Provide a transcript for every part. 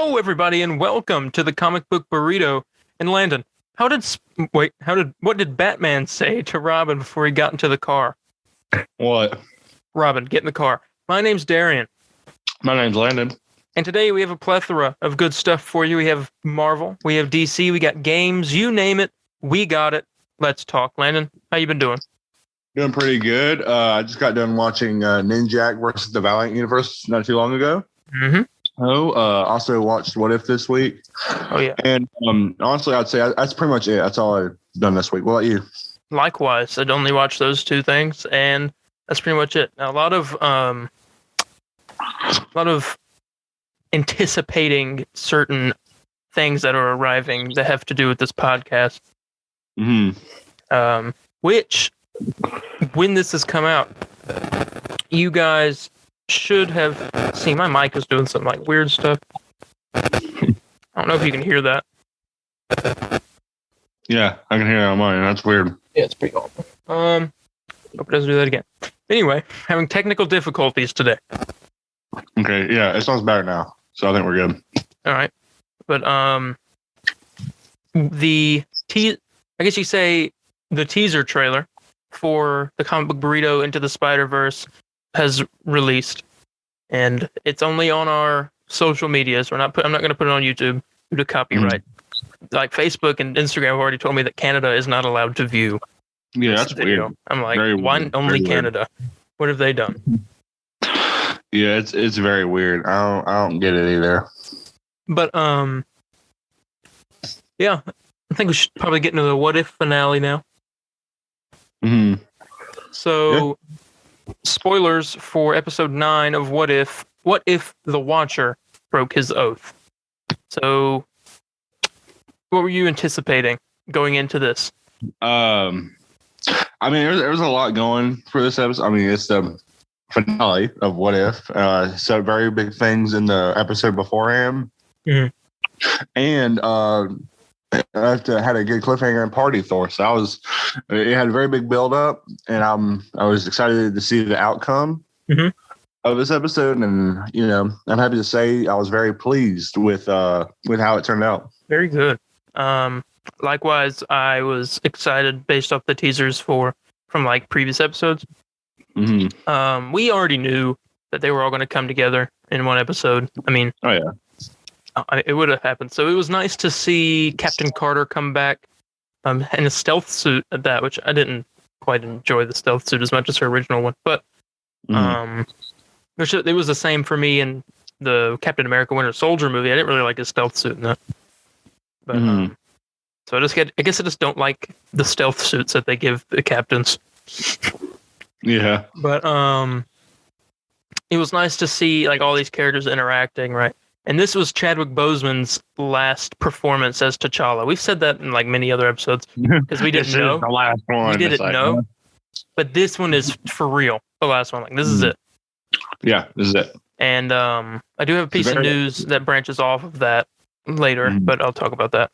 Hello, everybody, and welcome to the Comic Book Burrito. And Landon, what did Batman say to Robin before he got into the car? What? Robin, get in the car. My name's Darian. My name's Landon. And today we have a plethora of good stuff for you. We have Marvel, we have DC, we got games, you name it, we got it. Let's talk. Landon, how you been doing? Doing pretty good. I just got done watching Ninjak versus the Valiant Universe not too long ago. Mm-hmm. Also watched What If this week. Oh, yeah. And honestly, I'd say that's pretty much it. That's all I've done this week. What about you? Likewise, I'd only watched those two things, and that's pretty much it. Now, a lot of anticipating certain things that are arriving that have to do with this podcast. Mm-hmm. Which, when this has come out, you guys should have seen. My mic is doing some like weird stuff. I don't know if you can hear that. Yeah, I can hear it on mine. That's weird. Yeah, it's pretty awful. Hope it doesn't do that again. Anyway, having technical difficulties today. Okay, yeah, it sounds better now. So I think we're good. All right. But I guess you say the teaser trailer for the Comic Book Burrito Into the Spider-Verse has released, and it's only on our social medias. I'm not going to put it on YouTube due to copyright. Like Facebook and Instagram have already told me that Canada is not allowed to view. Yeah, that's video. weird. I'm like, Very why weird. only Very Canada? Weird. What have they done? Yeah, it's very weird. I don't get it either. But yeah, I think we should probably get into the What If finale now. Mm-hmm. So, spoilers for episode 9 of What If. What if the Watcher broke his oath? So, what were you anticipating going into this? I mean, there was a lot going for this episode. I mean, it's the finale of What If. So very big things in the episode beforehand. Mm-hmm. And it had a good cliffhanger and party Thor. So it had a very big build up, and I was excited to see the outcome of this episode. And I'm happy to say I was very pleased with how it turned out. Very good. Likewise, I was excited based off the teasers from like previous episodes. Mm-hmm. We already knew that they were all going to come together in one episode. I mean, oh yeah. It would have happened. So it was nice to see Captain Carter come back in a stealth suit at that, which I didn't quite enjoy the stealth suit as much as her original one. But it was the same for me in the Captain America Winter Soldier movie. I didn't really like his stealth suit in that. But so I guess I just don't like the stealth suits that they give the captains. Yeah. But it was nice to see like all these characters interacting, right? And this was Chadwick Boseman's last performance as T'Challa. We've said that in like many other episodes because we didn't know. The last one. We didn't know. But this one is for real. The last one. Like this is it. Yeah, this is it. And I do have a piece of news that branches off of that later, but I'll talk about that.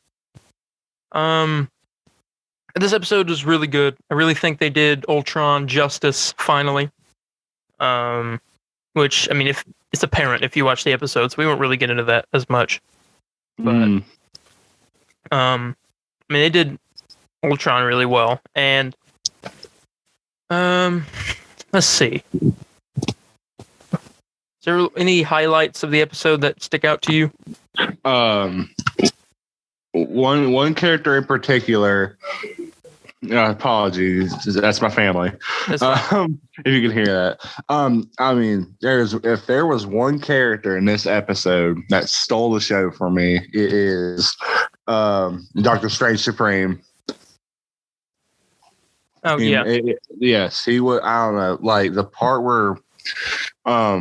This episode was really good. I really think they did Ultron justice finally. Which, I mean, if it's apparent if you watch the episodes, we won't really get into that as much. But, I mean, they did Ultron really well. And, let's see. Is there any highlights of the episode that stick out to you? One character in particular. Apologies, that's my family. If you can hear that, I mean, if there was one character in this episode that stole the show for me, it is Doctor Strange Supreme. Oh yeah, yes, he would. I don't know, like the part where I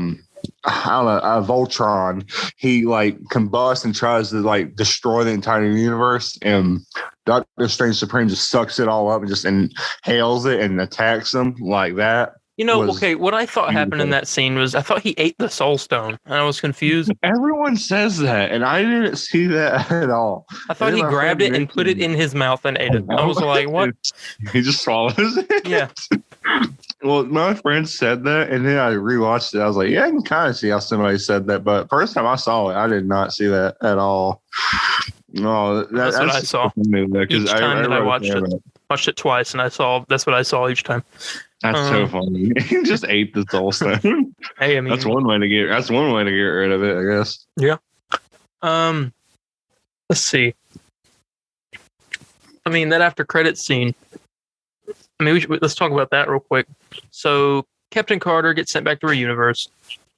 don't know, Voltron, he like combusts and tries to like destroy the entire universe, and Doctor Strange Supreme just sucks it all up and just inhales it and attacks them like that. What I thought happened in that scene was I thought he ate the Soul Stone, and I was confused. Everyone says that, and I didn't see that at all. I thought he grabbed it and put it in his mouth and ate it. I was like, what? He just swallows it? Yeah. Well, my friend said that, and then I rewatched it. I was like, yeah, I can kind of see how somebody said that, but first time I saw it, I did not see that at all. No, that's what I saw. Each time that I watched it twice, and that's what I saw each time. That's so funny. He just ate the soul stone. Hey, I mean, that's one way to get rid of it, I guess. Yeah. Let's see. I mean, that after credits scene. I mean, let's talk about that real quick. So, Captain Carter gets sent back to her universe.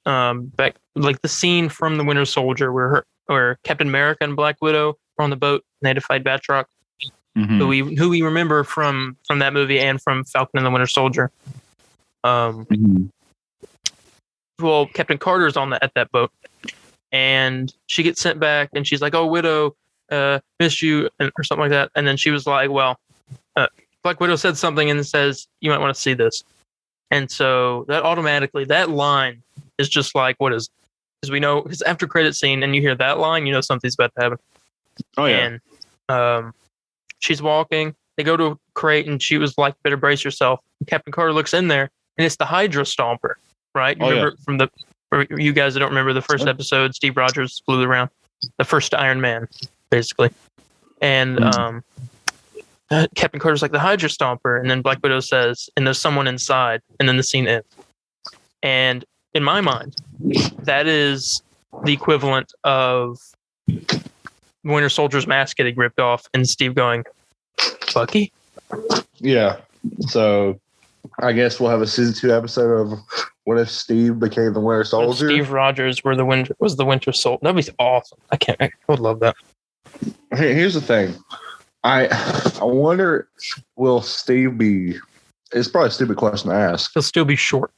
Back like the scene from the Winter Soldier, where Captain America and Black Widow were on the boat and they had to fight Batroc, who we remember from that movie and from Falcon and the Winter Soldier. Well, Captain Carter's at that boat, and she gets sent back, and she's like, "Oh, Widow, missed you," or something like that. And then she was like, "Well." Black Widow said something and says, "You might want to see this." And so that automatically, that line is just like, what is, because we know, because after credit scene and you hear that line, you know something's about to happen. Oh, yeah. And she's walking. They go to a crate and she was like, "Better brace yourself." And Captain Carter looks in there and it's the Hydra Stomper, right? You remember for you guys that don't remember the first episode, Steve Rogers flew around, the first Iron Man, basically. And, Captain Carter's like, "The Hydra Stomper," and then Black Widow says, "And there's someone inside," and then the scene ends. And in my mind, that is the equivalent of Winter Soldier's mask getting ripped off and Steve going, "Bucky?" Yeah. So I guess we'll have a season 2 episode of what if Steve became the Winter Soldier? Steve Rogers was the Winter Soldier. That'd be awesome. I would love that. Hey, here's the thing. I wonder, will Steve be? It's probably a stupid question to ask. He'll still be short.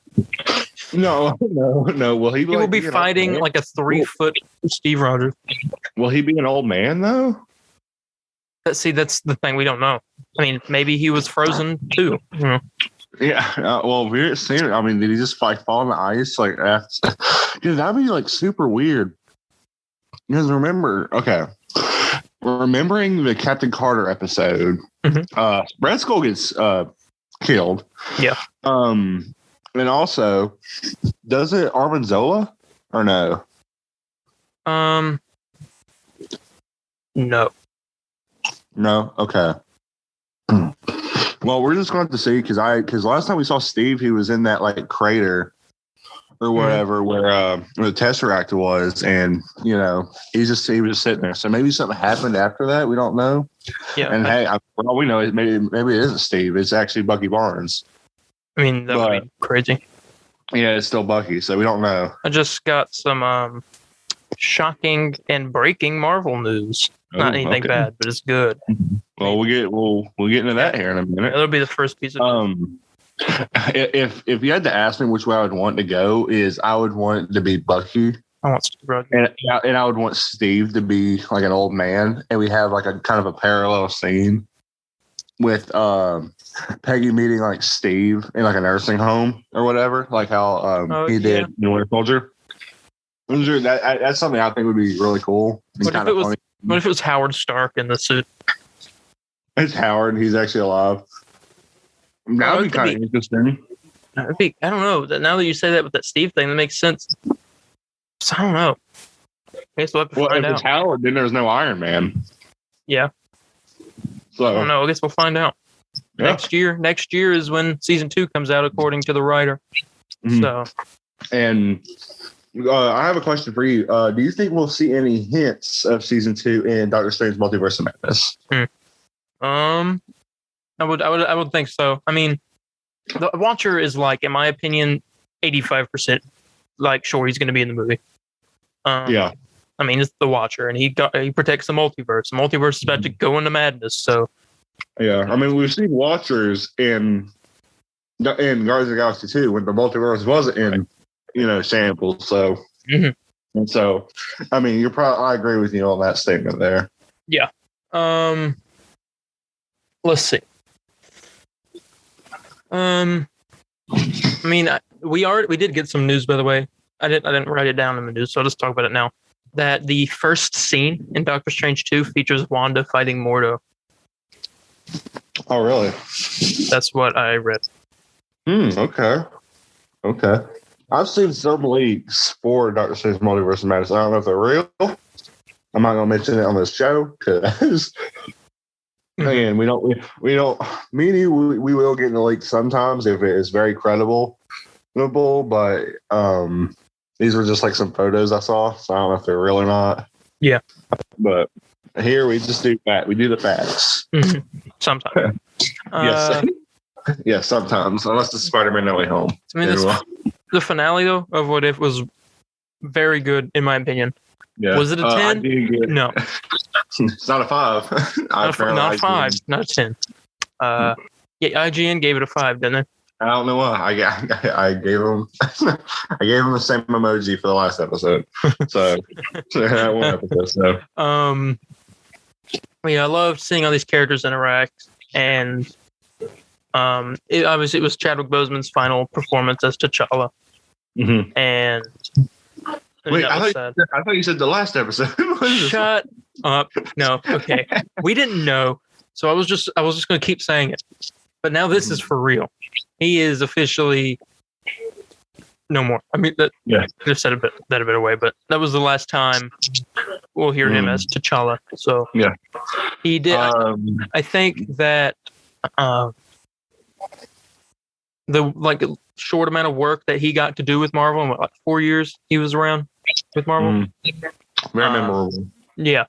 No. Will he? He will be fighting like a 3-foot Steve Rogers. Will he be an old man though? See, that's the thing. We don't know. I mean, maybe he was frozen too. Yeah. Well, we didn't see it. I mean, did he just like fall on the ice like after? Dude, that'd be like super weird. You guys remember? Okay. Remembering the Captain Carter episode, Red Skull gets killed. Yeah. And also, does it Armin Zola or no? No. No. Okay. Well, we're just going to have to see because last time we saw Steve, he was in that like crater or whatever where the Tesseract was, and you know he was just sitting there. So maybe something happened after that. We don't know. Yeah. And hey, all we know is maybe it isn't Steve. It's actually Bucky Barnes. I mean, that would be crazy. Yeah, it's still Bucky, so we don't know. I just got some shocking and breaking Marvel news. Not anything bad, but it's good. Well, we'll get into that here in a minute. That'll be the first piece of If you had to ask me which way I would want to go, is I would want it to be Bucky. I want Steve Rogers. And I would want Steve to be like an old man, and we have like a kind of a parallel scene with Peggy meeting like Steve in like a nursing home or whatever, like how he did in Winter Soldier. That's something I think would be really cool. What if it was Howard Stark in the suit? It's Howard. He's actually alive. That would be kind of interesting. I don't know. Now that you say that with that Steve thing, that makes sense. So I don't know. I guess we'll have to find out. If it's Howard, then there's no Iron Man. Yeah. So I don't know. I guess we'll find out. Yeah. Next year is when season 2 comes out, according to the writer. So. And I have a question for you. Do you think we'll see any hints of season 2 in Doctor Strange Multiverse of Madness? I would think so. I mean, the Watcher is like, in my opinion, 85% like sure he's going to be in the movie. Yeah. I mean, it's the Watcher, and he protects the multiverse. The multiverse is about to go into madness. So. Yeah, I mean, we've seen Watchers in Guardians of the Galaxy 2 when the multiverse wasn't in shambles. So, and so, I mean, I agree with you on that statement there. Yeah. Let's see. I mean, we did get some news, by the way. I didn't write it down in the news, so I'll just talk about it now. That the first scene in Doctor Strange 2 features Wanda fighting Mordo. Oh, really? That's what I read. Okay. I've seen some leaks for Doctor Strange Multiverse of Madness. I don't know if they're real. I'm not going to mention it on this show because, again, we don't. Me and you, we will get in the leaks sometimes if it is very credible. But these were just like some photos I saw, so I don't know if they're real or not. Yeah. But here we just do that. We do the facts. Sometimes. Yes. Yes, sometimes. Unless the Spider-Man No Way Home. I mean, the finale though of What If was very good in my opinion. Yeah. Was it a 10? No. It's not a 5. Not a 5. Not a 10. Yeah, IGN gave it a 5, didn't they? I don't know why. I gave him the same emoji for the last episode. So that one episode. So yeah, I loved seeing all these characters interact, and it was Chadwick Boseman's final performance as T'Challa. And wait, I thought you said the last episode. Shut up. No, okay. We didn't know, so I was just going to keep saying it. But now this is for real. He is officially no more. I mean, I just said that a bit away, but that was the last time we'll hear him as T'Challa. So yeah, he did. I think that the short amount of work that he got to do with Marvel in 4 years he was around with Marvel. Very memorable. Yeah,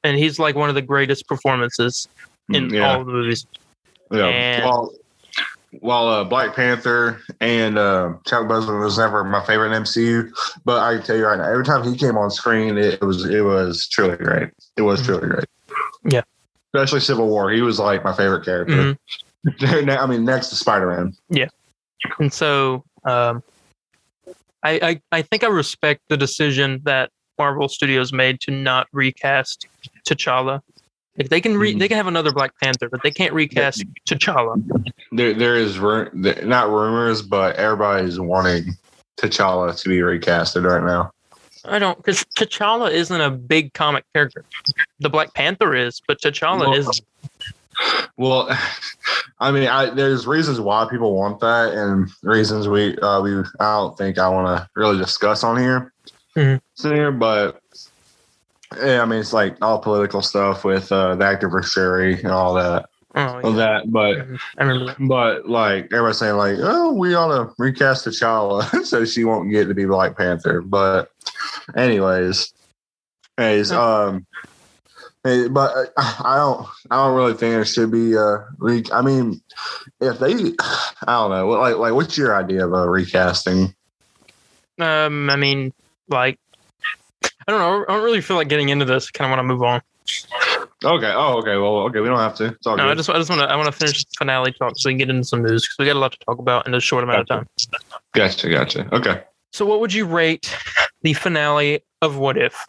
and he's like one of the greatest performances in all of the movies. Yeah. And while Black Panther and Chadwick Boseman was never my favorite in MCU, but I can tell you right now, every time he came on screen, it was truly great. It was truly great. Yeah. Especially Civil War. He was like my favorite character. I mean, next to Spider-Man. Yeah. And so I think I respect the decision that Marvel Studios made to not recast T'Challa. Like they can have another Black Panther, but they can't recast T'Challa. There is not rumors, but everybody's wanting T'Challa to be recasted right now. I don't, because T'Challa isn't a big comic character. The Black Panther is, but T'Challa isn't. Well, I mean, there's reasons why people want that, and reasons I don't think I want to really discuss on here. But yeah, I mean, it's like all political stuff with the actor for Sherry and all that. But I remember that. But like everybody's saying, like, oh, we ought to recast T'Challa so she won't get to be Black Panther. But anyways, but I don't really think there should be I mean, if they, I don't know, like what's your idea of a recasting? I mean, like, I don't know. I don't really feel like getting into this. Kind of want to move on. Okay. Oh, okay. Well, okay. We don't have to. It's all good. I just want to finish the finale talk so we can get into some news because we got a lot to talk about in a short amount of time. Gotcha. Okay. So, what would you rate the finale of What If?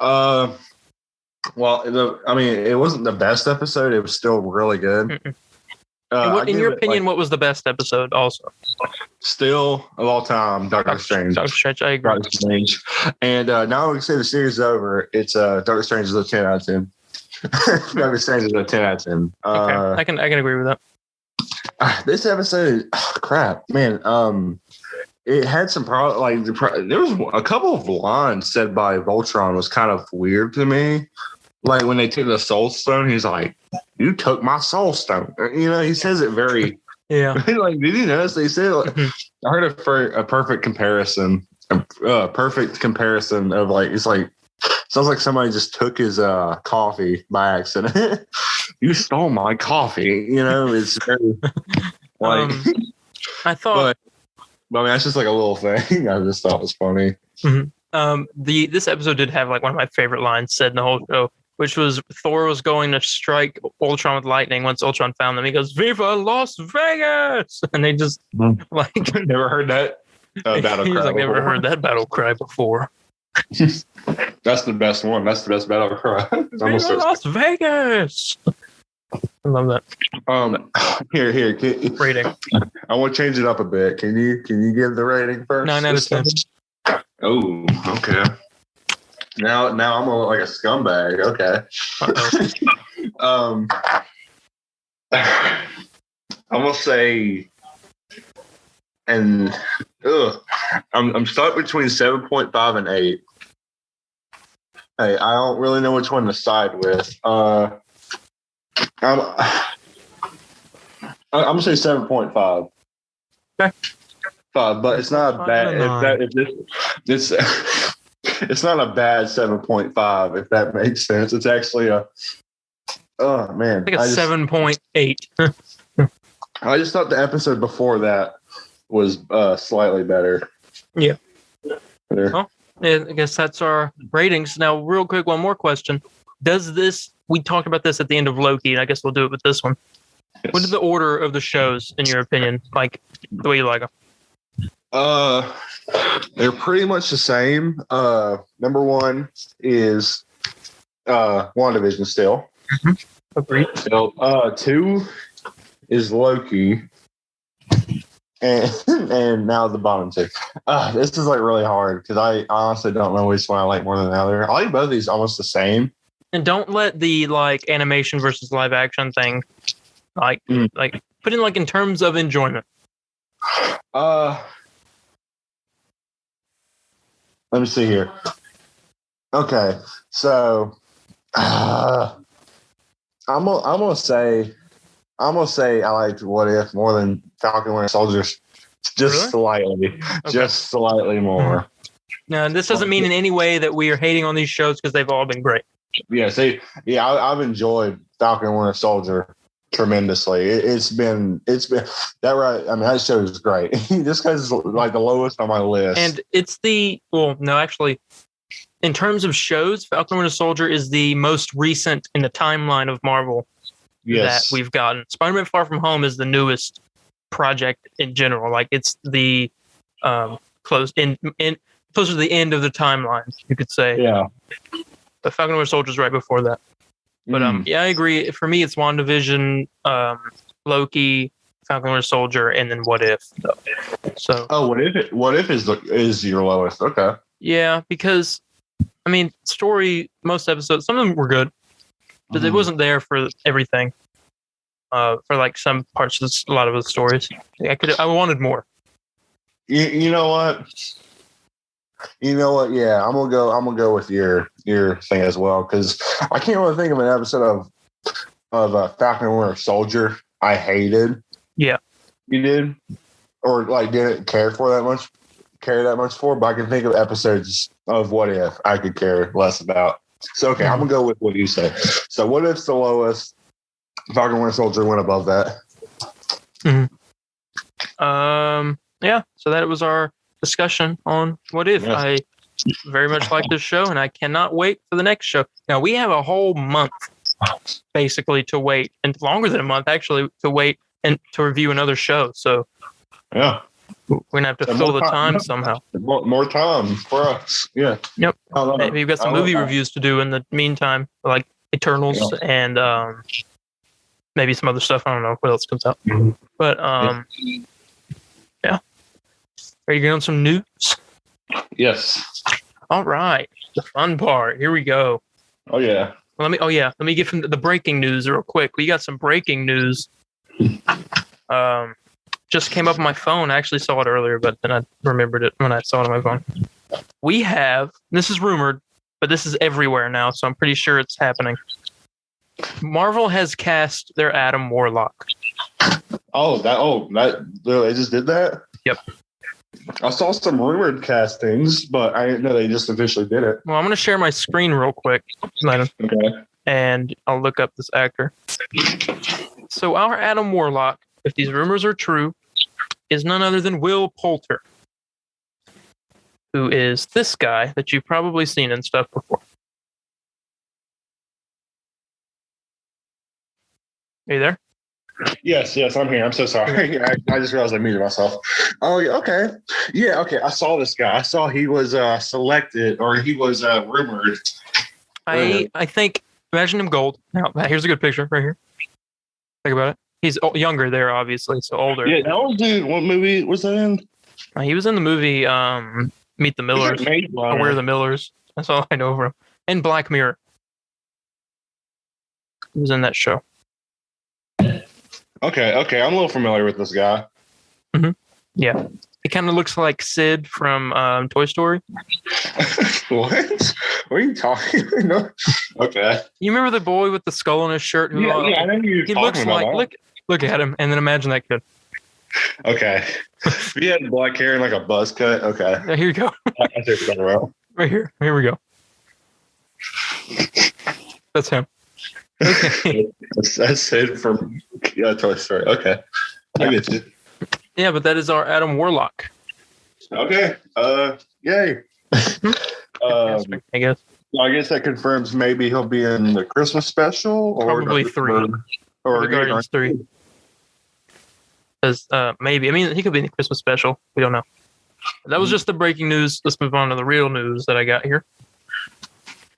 Well, I mean, it wasn't the best episode. It was still really good. In your opinion, what was the best episode also? Still, of all time, Doctor Strange. Doctor Strange, I agree. Doctor Strange. And now we can say the series is over. It's Doctor Strange is a 10 out of 10. Doctor Strange is a 10 out of 10. Okay, I can agree with that. This episode, crap, man. It had some problems. Like there was a couple of lines said by Voltron was kind of weird to me. Like when they took the Soul Stone, he's like, "You took my Soul Stone." You know, he says it very. Yeah. Like, did you notice they said? Like, I heard a perfect comparison. Perfect comparison of like it's like sounds like somebody just took his coffee by accident. You stole my coffee. You know, it's very like. I thought. But I mean, that's just like a little thing. I just thought it was funny. This episode did have like one of my favorite lines said in the whole show, which was Thor was going to strike Ultron with lightning. Once Ultron found them, he goes, "Viva Las Vegas!" And they just like never heard that battle cry. Like, never heard that battle cry before. That's the best one. That's the best battle cry. Viva Las Vegas! I love that. Here. Rating. I want to change it up a bit. Can you give the rating first? 9 out of 10. Oh, okay. Now I'm gonna look like a scumbag. Okay. I'm gonna say, and I'm stuck between 7.5 and 8. Hey, I don't really know which one to side with. I'm gonna say 7.5. Okay. But it's not bad. It's not a bad 7.5 if that makes sense. It's actually oh man, I think it's 7.8. I just thought the episode before that was slightly better. Yeah. Well, I guess that's our ratings. Now, real quick, one more question. We talked about this at the end of Loki, and I guess we'll do it with this one. Yes. What is the order of the shows, in your opinion? Like, the way you like them? They're pretty much the same. Number 1 is WandaVision still. Mm-hmm. Agreed. So, 2 is Loki. And now the bottom 2. This is like really hard because I honestly don't know which one I like more than the other. I like both of these almost the same. And don't let the like animation versus live action thing like put in like in terms of enjoyment. Let me see here. Okay, so I'm gonna say I liked What If more than Falcon Winter Soldier, just slightly, just slightly more. Now, this doesn't mean in any way that we are hating on these shows because they've all been great. Yeah, I've enjoyed Falcon Winter Soldier tremendously. It's been that right. I mean, that show is great. Just because it's like the lowest on my list, and it's actually, in terms of shows, Falcon Winter Soldier is the most recent in the timeline of Marvel. Yes. That we've gotten. Spider-Man Far From Home is the newest project in general. Like it's the close closer to the end of the timeline, you could say. Yeah. But Falcon Winter Soldier is right before that. But yeah, I agree. For me, it's WandaVision, Loki, Falcon Winter Soldier, and then What If. So. Oh, What If is your lowest? Okay. Yeah, because I mean, story. Most episodes, some of them were good. But it wasn't there for everything. For like some parts of a lot of the stories, I wanted more. You know what? Yeah, I'm gonna go with your thing as well because I can't really think of an episode of Falcon Winter Soldier I hated. Yeah, you did, or like didn't care that much for. But I can think of episodes of What If I could care less about. So, okay, I'm going to go with what you say. So, What If's the lowest? Falcon Winter Soldier went above that. Mm-hmm. Yeah, so that was our discussion on What If. Yes. I very much like this show, and I cannot wait for the next show. Now, we have a whole month, basically, to wait, and longer than a month, actually, to wait and to review another show. So, yeah. We're going to have to fill the time somehow. More time for us. Yeah. Yep. Maybe we've got some movie reviews to do in the meantime, like Eternals and maybe some other stuff. I don't know what else comes out. But yeah. Ready to get on some news? Yes. All right. The fun part. Here we go. Oh, yeah. Let me get from the breaking news real quick. We got some breaking news. Just came up on my phone. I actually saw it earlier, but then I remembered it when I saw it on my phone. We have, this is rumored, but this is everywhere now, so I'm pretty sure it's happening. Marvel has cast their Adam Warlock. That they just did that? Yep. I saw some rumored castings, but I didn't know they just officially did it. Well, I'm going to share my screen real quick. Okay. And I'll look up this actor. So our Adam Warlock, if these rumors are true, is none other than Will Poulter, who is this guy that you've probably seen in stuff before. Are you there? Yes, I'm here. I'm so sorry. I just realized I muted myself. Oh, yeah, okay. Yeah, okay. I saw this guy. I saw he was selected, or he was rumored. I think, imagine him gold. Now, here's a good picture right here. Think about it. He's younger there, obviously, so older. Yeah, that was dude. What movie was that in? He was in the movie Meet the Millers. Or We're the Millers. That's all I know of him. And Black Mirror. He was in that show. Okay, I'm a little familiar with this guy. Mm-hmm. Yeah. It kind of looks like Sid from Toy Story. What? What are you talking about? Okay. You remember the boy with the skull on his shirt? Yeah, I know you're he talking looks about like, that. look at him, and then imagine that kid. Okay. He had black hair and like a buzz cut. Okay. Yeah, here you go. I see what you're talking about. Right here. Here we go. That's him. Okay. That's Sid from Toy Story. Okay. I get you. Yeah, but that is our Adam Warlock. Okay. Yay. I guess. I guess that confirms maybe he'll be in the Christmas special or Probably 3. Or the Guardians 3. Because maybe. I mean, he could be in the Christmas special. We don't know. That was just the breaking news. Let's move on to the real news that I got here.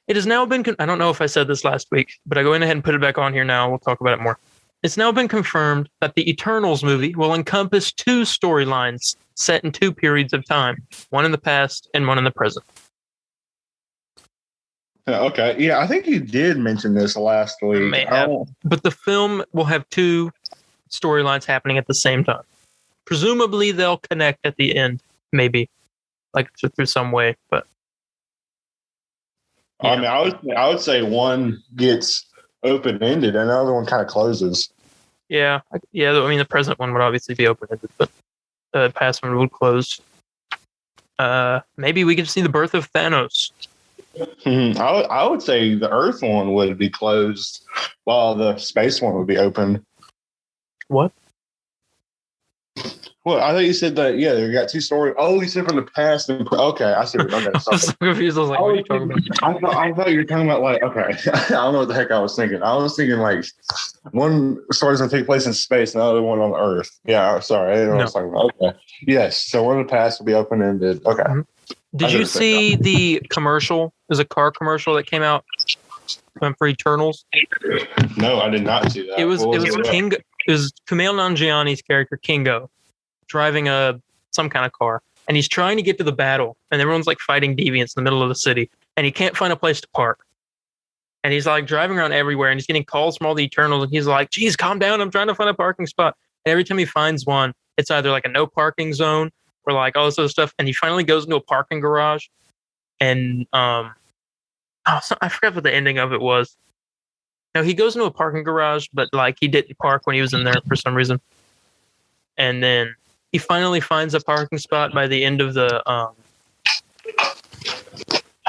It has now been, I don't know if I said this last week, but I go ahead and put it back on here now. We'll talk about it more. It's now been confirmed that the Eternals movie will encompass 2 storylines set in 2 periods of time, one in the past and one in the present. Okay. Yeah, I think you did mention this last week. But the film will have 2 storylines happening at the same time. Presumably, they'll connect at the end, maybe, like through some way. But yeah. I mean, I would say one gets open-ended and the other one kind of closes. Yeah. I mean, the present one would obviously be open-ended, but the past one would close. Maybe we can see the birth of Thanos. I would say the Earth one would be closed while the space one would be open. What? Well, I thought you said that, yeah, they got 2 stories. Oh, you said from the past. Okay, I see. Okay, I was so confused. I was like, what are you talking about? I thought you were talking about, like, okay. I don't know what the heck I was thinking. I was thinking, like, one story's going to take place in space and the other one on Earth. Yeah, sorry. I didn't know what I was talking about. Okay. Yes, so one of the past will be open-ended. Okay. Mm-hmm. Did you see the commercial? There's a car commercial that came out for Eternals. No, I did not see that. It was Kingo. It was Kumail Nanjiani's character Kingo driving some kind of car, and he's trying to get to the battle, and everyone's like fighting deviants in the middle of the city, and he can't find a place to park. And he's like driving around everywhere, and he's getting calls from all the Eternals, and he's like, "Geez, calm down! I'm trying to find a parking spot." And every time he finds one, it's either like a no parking zone or like all this other stuff. And he finally goes into a parking garage, and I forgot what the ending of it was. No, he goes into a parking garage, but like he didn't park when he was in there for some reason. And then he finally finds a parking spot by the end of the. Oh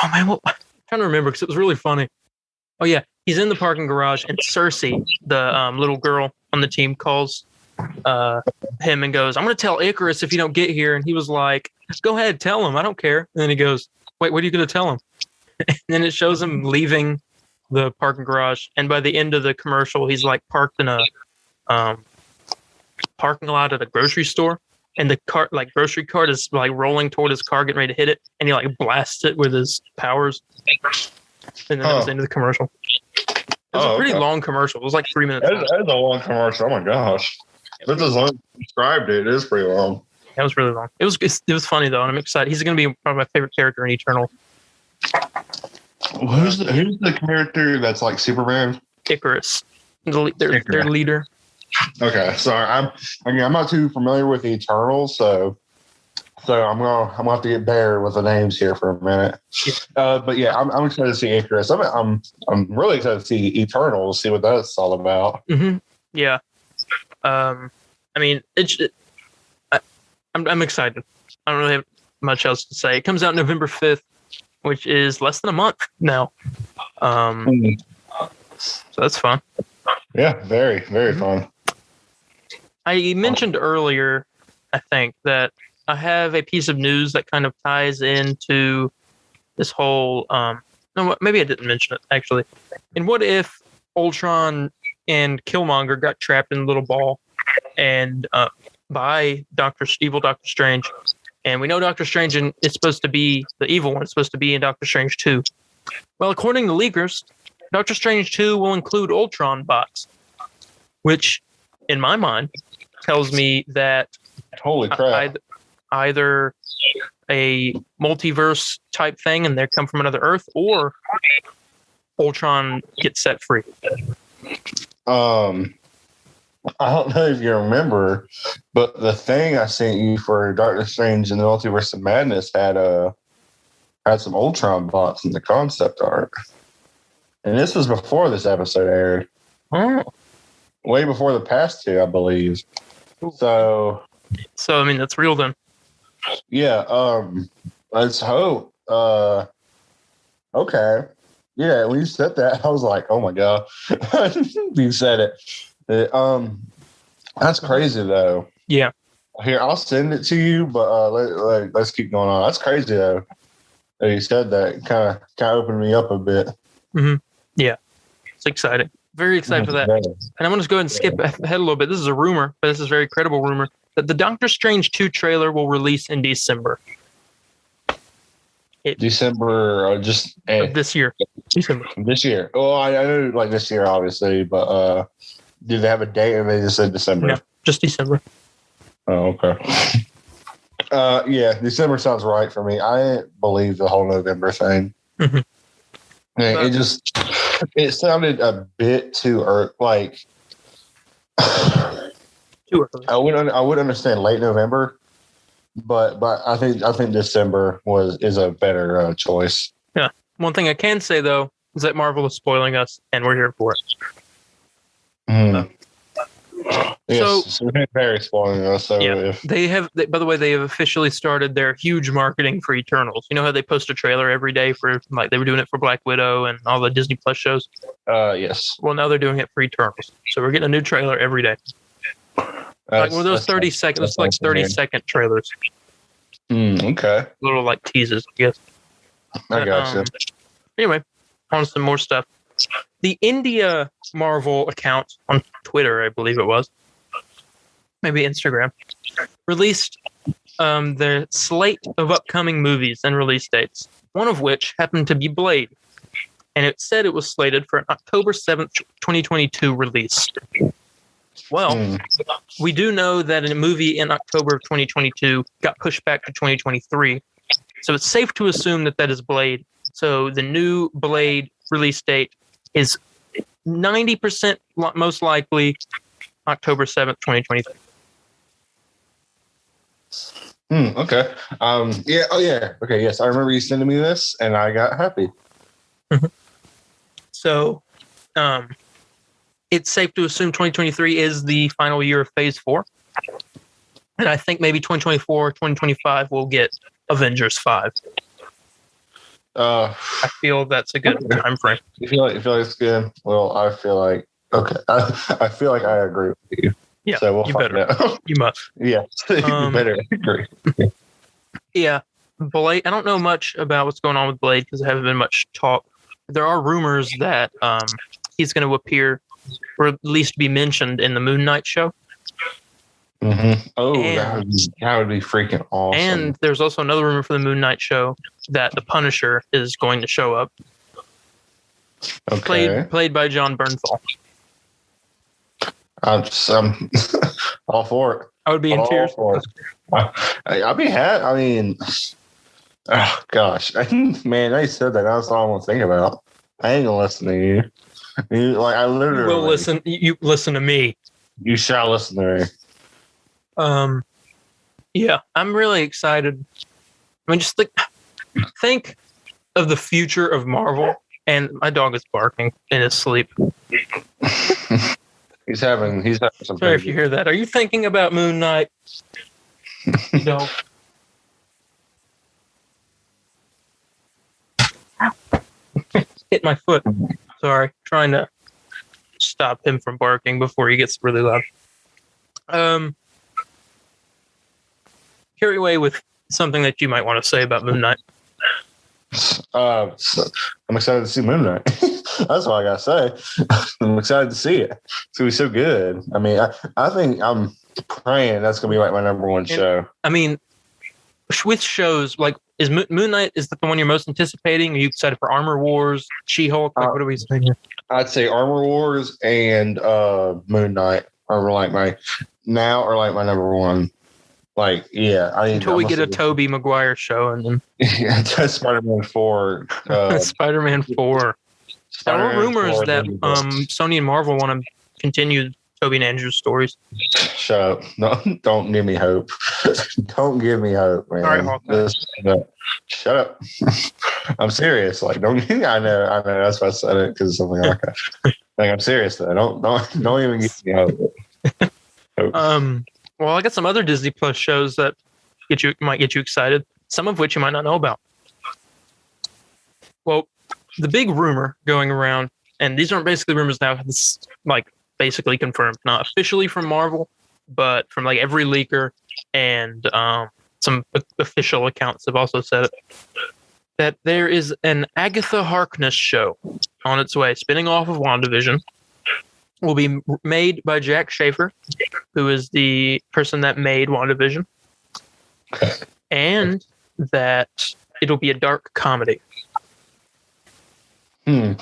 man, I'm trying to remember because it was really funny. Oh yeah, he's in the parking garage, and Cersei, the little girl on the team, calls him and goes, "I'm going to tell Icarus if you don't get here." And he was like, "Go ahead, tell him. I don't care." And then he goes, "Wait, what are you going to tell him?" And then it shows him leaving the parking garage, and by the end of the commercial, he's like parked in a parking lot at a grocery store, and the cart, like grocery cart, is like rolling toward his car, getting ready to hit it, and he like blasts it with his powers. And then that was the end of the commercial. It was a pretty long commercial. It was like 3 minutes. That is a long commercial. Oh my gosh! That's as long as you described it. It is pretty long. That was really long. It was funny though, and I'm excited. He's going to be probably my favorite character in Eternal. Who's the character that's like Superman? Icarus, their leader. Okay, sorry, I'm not too familiar with the Eternals, so I'm gonna have to get better with the names here for a minute. But yeah, I'm excited to see Icarus. I'm really excited to see Eternals, see what that's all about. Mm-hmm. Yeah, I mean, I'm excited. I don't really have much else to say. It comes out November 5th. Which is less than a month now. So that's fun. Yeah, very, very fun. I mentioned earlier, I think, that I have a piece of news that kind of ties into this whole... no, maybe I didn't mention it, actually. And what if Ultron and Killmonger got trapped in a little ball and by evil Doctor Strange... And we know Doctor Strange is supposed to be the evil one. It's supposed to be in Doctor Strange 2. Well, according to leakers, Doctor Strange 2 will include Ultron bots, which, in my mind, tells me that holy crap, either a multiverse type thing and they come from another Earth, or Ultron gets set free. I don't know if you remember, but the thing I sent you for Doctor Strange and the Multiverse of Madness had some Ultron bots in the concept art. And this was before this episode aired. Oh. Way before the past two, I believe. So I mean, that's real then. Yeah, let's hope. Okay. Yeah, when you said that, I was like, oh my God. You said it. That's crazy though. Yeah. Here, I'll send it to you, but let's keep going on. That's crazy though. That you said that kind of opened me up a bit. Mm-hmm. Yeah, it's exciting. Very excited for that. And I'm going to go ahead and skip ahead a little bit. This is a rumor, but this is a very credible rumor that the Doctor Strange 2 trailer will release in December. December, of this year. December. This year. Oh, I know, like this year, obviously, but did they have a date or they just said December? No, just December. Oh, okay. Yeah, December sounds right for me. I didn't believe the whole November thing. Mm-hmm. It sounded a bit too early. Like, too early. I would understand late November, but I think December is a better choice. Yeah. One thing I can say though is that Marvel is spoiling us, and we're here for it. Yes, so they're very spoiling us. So yeah, by the way, they have officially started their huge marketing for Eternals. You know how they post a trailer every day for, like, they were doing it for Black Widow and all the Disney Plus shows? Yes. Well, now they're doing it for Eternals. So we're getting a new trailer every day. Like one of those 30-second, it's like 30-second trailers. Okay. Little like teases, I guess. I gotcha. Anyway, on some more stuff. The India Marvel account on Twitter, I believe it was, maybe Instagram, released their slate of upcoming movies and release dates, one of which happened to be Blade. And it said it was slated for an October 7th, 2022 release. Well, we do know that a movie in October of 2022 got pushed back to 2023. So it's safe to assume that is Blade. So the new Blade release date is 90% most likely October 7th, 2023. Okay. Yeah. Oh, yeah. Okay. Yes. I remember you sending me this and I got happy. So, it's safe to assume 2023 is the final year of Phase 4. And I think maybe 2024, 2025 we'll get Avengers 5. I feel that's a good time frame. You feel like it's good? Well, I feel like okay. I feel like I agree with you. Yeah, so we'll you find better. out. You must. Yeah, you better agree. Yeah, Blade. I don't know much about what's going on with Blade because there haven't been much talk. There are rumors that he's going to appear, or at least be mentioned in the Moon Knight show. Mm-hmm. Oh, that would be freaking awesome. And there's also another rumor for the Moon Knight show that the Punisher is going to show up. Okay. Played by John Bernthal. I'm all for it. I would be in tears. I'd be happy. I mean, oh gosh, man, I said that. That's all I'm gonna think about. I ain't gonna listen to you. I literally you will listen. You listen to me. You shall listen to me. Yeah, I'm really excited. I mean, just think of the future of Marvel. And my dog is barking in his sleep. He's having some. Sorry if you hear that. Are you thinking about Moon Knight? You don't. Hit my foot. Sorry, trying to stop him from barking before he gets really loud. Carry away with something that you might want to say about Moon Knight. I'm excited to see Moon Knight. That's all I gotta say. I'm excited to see it. It's gonna be so good. I mean, I think I'm praying that's gonna be like my number one show. I mean, with shows like, is Moon Knight, is that the one you're most anticipating? Are you excited for Armor Wars, She-Hulk? Like, what are we saying here? I'd say Armor Wars and Moon Knight are like my number one. Like, yeah. Until we get a Tobey Maguire show, and then Spider-Man 4. Spider-Man 4. There are rumors that Sony and Marvel want to continue Toby and Andrew's stories. Shut up. No, don't give me hope. Don't give me hope, man. All right, Hawkeye. Shut up. I'm serious. Like, don't give me. I know. That's why I said it because something like that. Like, I'm serious though. Don't even give me hope. Well, I got some other Disney Plus shows that might get you excited. Some of which you might not know about. Well, the big rumor going around, and these aren't basically rumors now. This like basically confirmed, not officially from Marvel, but from like every leaker and some official accounts have also said it, that there is an Agatha Harkness show on its way, spinning off of WandaVision. Will be made by Jack Schaefer, who is the person that made WandaVision, and that it'll be a dark comedy. And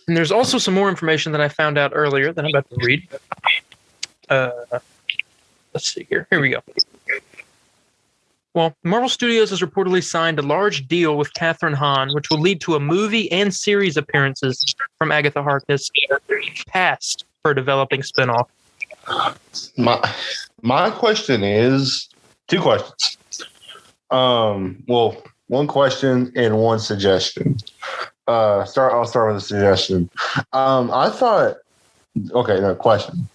there's also some more information that I found out earlier that I'm about to read. Let's see here. Here we go. Well, Marvel Studios has reportedly signed a large deal with Kathryn Hahn, which will lead to a movie and series appearances from Agatha Harkness past her developing spinoff. My question is two questions. Well, one question and one suggestion. I'll start with a suggestion. I thought, okay, no question.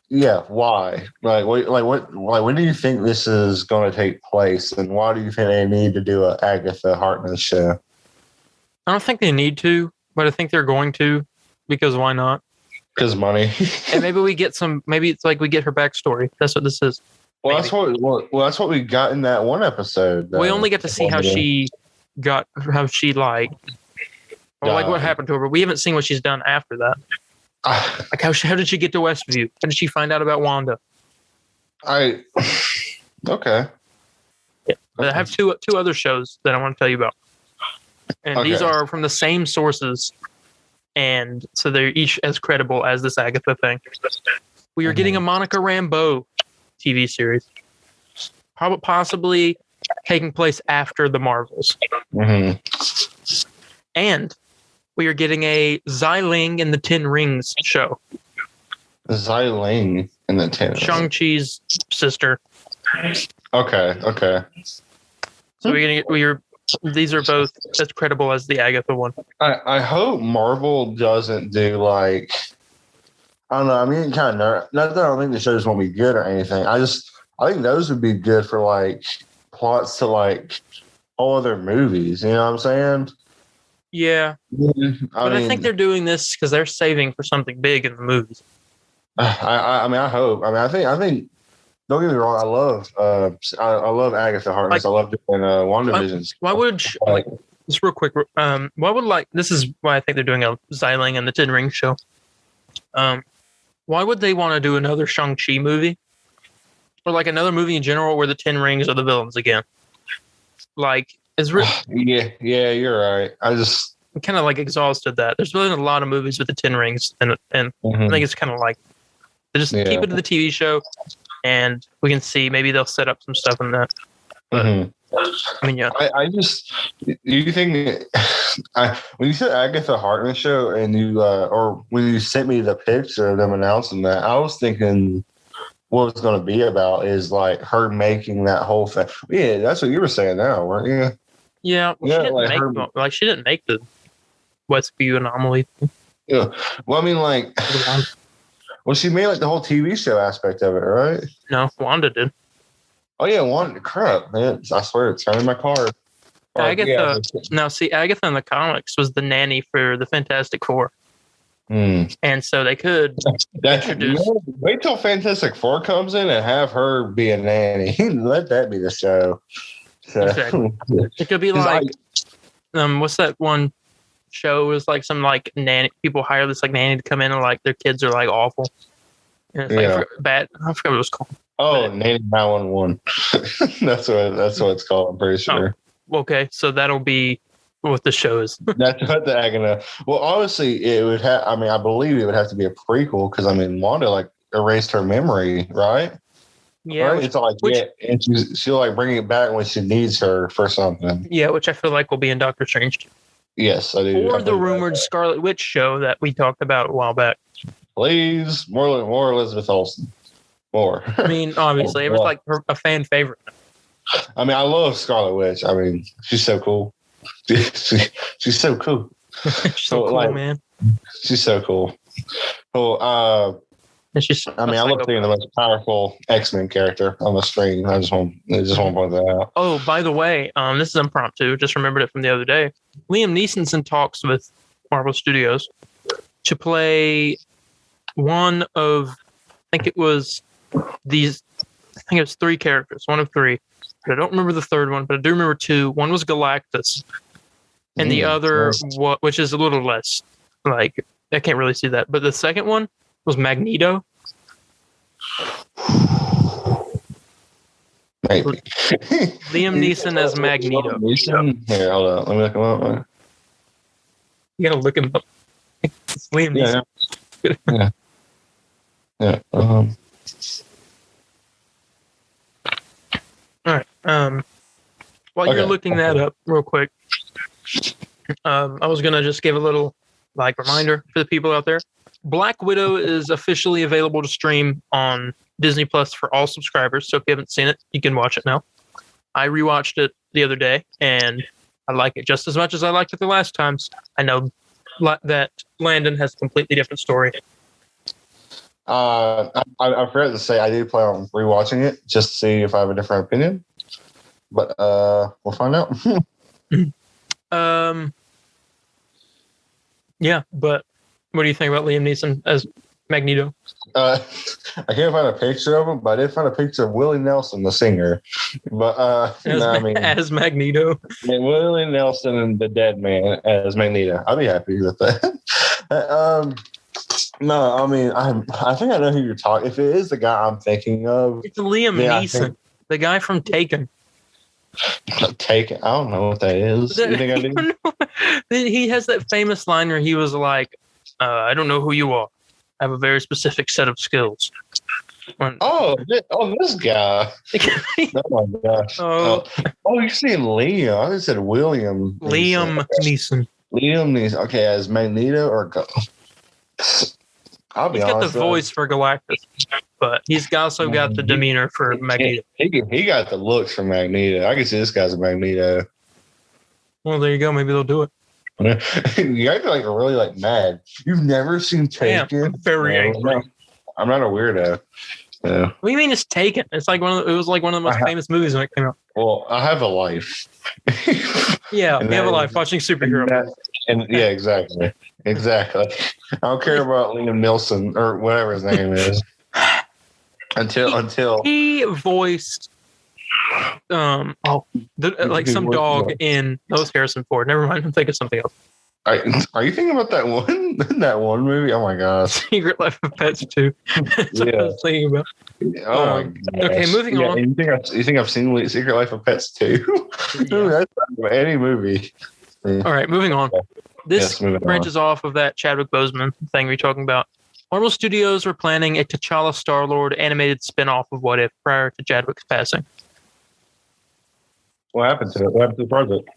Yeah, why? When do you think this is going to take place, and why do you think they need to do an Agatha Harkness show? I don't think they need to, but I think they're going to, because why not? Because money. And maybe we get some. Maybe it's like we get her backstory. That's what this is. Well, that's what we got in that one episode. We only get to see how she like what happened to her. But we haven't seen what she's done after that. Like how did she get to Westview? How did she find out about Wanda? Okay. Yeah, but I have two other shows that I want to tell you about, and these are from the same sources, and so they're each as credible as this Agatha thing. We are getting a Monica Rambeau TV series, possibly taking place after the Marvels, and we are getting a Xiling and the Ten Rings show. Xiling and the Ten Rings. Shang-Chi's sister. Okay. So these are both as credible as the Agatha one. I hope Marvel doesn't do like, I don't know. I mean, kind of not that I don't think the shows won't be good or anything. I think those would be good for like plots to like all other movies. You know what I'm saying? Yeah, I think they're doing this because they're saving for something big in the movies. I hope. I think. Don't get me wrong. I love Agatha Harkness. I love doing WandaVision. Why would just real quick? This is why I think they're doing a Xiling and the Ten Rings show. Why would they want to do another Shang-Chi movie, or like another movie in general where the Ten Rings are the villains again? Like. Yeah, you're right. I'm kind of like exhausted that. There's been a lot of movies with the Ten Rings, and I think it's kind of like they just keep it to the TV show, and we can see maybe they'll set up some stuff in that. But, I mean, yeah. You think when you said Agatha Harkness show, and you or when you sent me the picture of them announcing that, I was thinking what it's going to be about is like her making that whole thing. Yeah, that's what you were saying now, weren't you? Yeah, she didn't make the Westview anomaly. Yeah, well, I mean, like, she made like the whole TV show aspect of it, right? No, Wanda did. Oh yeah, Wanda. Crap, man! I swear, it's turning my card. Agatha. Now, see, Agatha in the comics was the nanny for the Fantastic Four. And so they could introduce. Wait till Fantastic Four comes in and have her be a nanny. Let that be the show. So. Exactly. It could be like, what's that one show? It was like some like nanny. People hire this like nanny to come in and like their kids are like awful. And it's like bad. I forgot what it was called. Oh, Nanny 911. That's what it's called. I'm pretty sure. Oh, okay, so that'll be what the show is. That's what the Agatha. Well, obviously, it would have. I mean, I believe it would have to be a prequel because I mean, Wanda like erased her memory, right? Yeah, right? It's like and she'll like bring it back when she needs her for something. Yeah, which I feel like will be in Doctor Strange. Yes, I do. Or the rumored Scarlet Witch show that we talked about a while back. Please, more Elizabeth Olsen. More. I mean, obviously, it was like a fan favorite. I mean, I love Scarlet Witch. I mean, she's so cool. She's so cool. She's so cool, man. She's so cool. Cool. And she's. I mean, I love seeing the most powerful X-Men character on the screen. I just want to point that out. Oh, by the way, this is impromptu. Just remembered it from the other day. Liam Neeson's in talks with Marvel Studios to play one of, I think it was three characters, one of three. But I don't remember the third one, but I do remember two. One was Galactus, and the other, which is a little less, like, I can't really see that. But the second one was Magneto. Maybe. Liam Neeson as Magneto. Here, hold on. Let me look him up. You gotta look him up. It's Liam Neeson. Yeah. All right. While you're looking that up real quick, I was gonna just give a little reminder for the people out there. Black Widow is officially available to stream on Disney Plus for all subscribers. So if you haven't seen it, you can watch it now. I rewatched it the other day, and I like it just as much as I liked it the last times. I know that Landon has a completely different story. I forgot to say I did plan on rewatching it just to see if I have a different opinion, but we'll find out. Yeah, but what do you think about Liam Neeson as Magneto? I can't find a picture of him, but I did find a picture of Willie Nelson, the singer. But as Magneto, Willie Nelson and the Dead Man as Magneto. I'd be happy with that. No, I mean, I think I know who you're talking. If it is the guy I'm thinking of, it's Liam Neeson, the guy from Taken. Taken? I don't know what that is. You think I do? He has that famous line where he was like, "I don't know who you are. I have a very specific set of skills." This guy. Oh my gosh. Oh, you're saying Liam. I just said William. Liam Neeson. Liam Neeson. Okay, as Magneto or I'll be honest. He's got the voice for Galactus, but he's also got the demeanor for Magneto. He got the looks for Magneto. I can see this guy's a Magneto. Well, there you go. Maybe they'll do it. You guys are really mad. You've never seen Taken? I'm very angry. I'm not a weirdo. So. What do you mean it's Taken? It's like it was like one of the most famous movies when it came out. Well, I have a life. Yeah, you have a life watching superhero movies. And yeah, exactly. Exactly. I don't care about Liam Neeson or whatever his name is. Until he voiced some dog in that was Harrison Ford. Never mind, I'm thinking of something else. Are you thinking about that one movie? Oh my gosh. Secret Life of Pets 2. That's what I was thinking about. Oh my gosh. Okay, moving on. You think I've seen Secret Life of Pets 2? Yeah. That's not any movie. Yeah. All right, moving on. This branches off of that Chadwick Boseman thing we're talking about. Marvel Studios were planning a T'Challa Star-Lord animated spin-off of What If prior to Chadwick's passing. What happened to it? What happened to the project?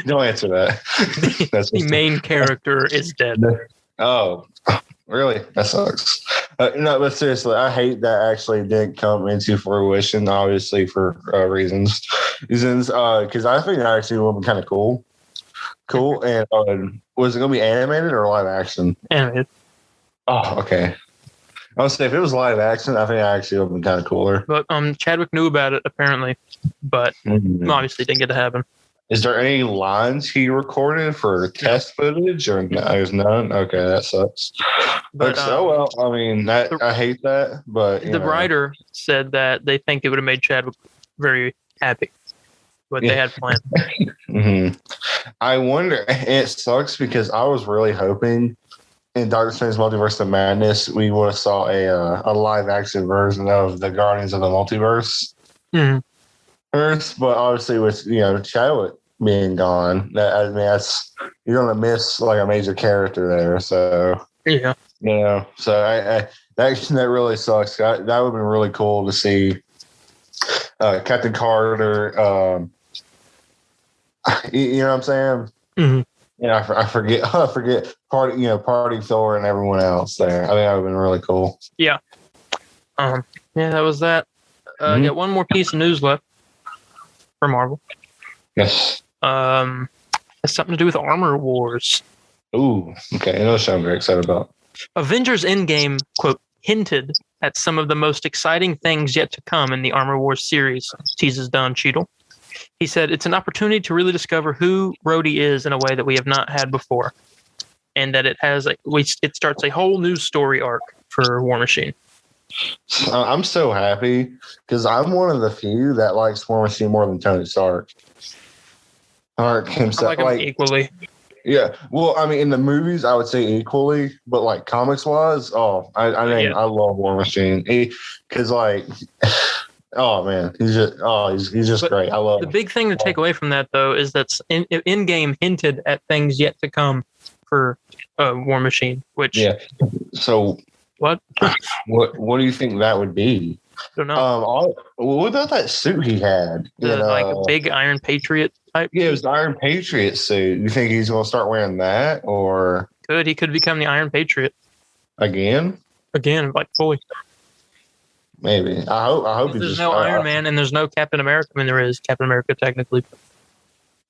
Don't answer that. The main character is dead. Oh, really? That sucks. No, but seriously, I hate that actually didn't come into fruition, obviously, for reasons. Because I think that actually would be kind of cool. And was it going to be animated or live action? Animated. Oh, okay. I would say if it was live action, I think it actually would have been kind of cooler. But Chadwick knew about it, apparently, but obviously didn't get to happen. Is there any lines he recorded for test footage, or there's none? Okay, that sucks. But I mean, I hate that. But the writer said that they think it would have made Chadwick very happy. What they had planned. Mm-hmm. I wonder. It sucks because I was really hoping in Doctor Strange Multiverse of Madness we would have saw a live action version of the Guardians of the Multiverse. Mm-hmm. But obviously with Chadwick being gone, that's you're gonna miss like a major character there. So yeah, so I that really sucks. That would have been really cool to see Captain Carter. You know what I'm saying? Mm-hmm. Yeah, I forget. I forget Party Thor and everyone else there. I think that would have been really cool. Yeah. Yeah, that was that. I got one more piece of news left for Marvel. Yes. Has something to do with Armor Wars. Ooh, okay. I know what I'm very excited about. Avengers Endgame, quote, hinted at some of the most exciting things yet to come in the Armor Wars series, teases Don Cheadle. He said, it's an opportunity to really discover who Rhodey is in a way that we have not had before. And that it starts a whole new story arc for War Machine. I'm so happy because I'm one of the few that likes War Machine more than Tony Stark. Stark himself, I like him equally. Yeah, well, I mean, in the movies, I would say equally, but like comics wise, I love War Machine because oh man, he's just great. I love the big thing to take away from that though is that Endgame hinted at things yet to come for War Machine, which So what do you think that would be? I don't know. What about that suit he had? Like a big Iron Patriot type? Yeah, it was the Iron Patriot suit. You think he's going to start wearing that, or he could become the Iron Patriot again, like fully? Maybe. I hope there's no Iron Man and there's no Captain America. I mean, there is Captain America technically.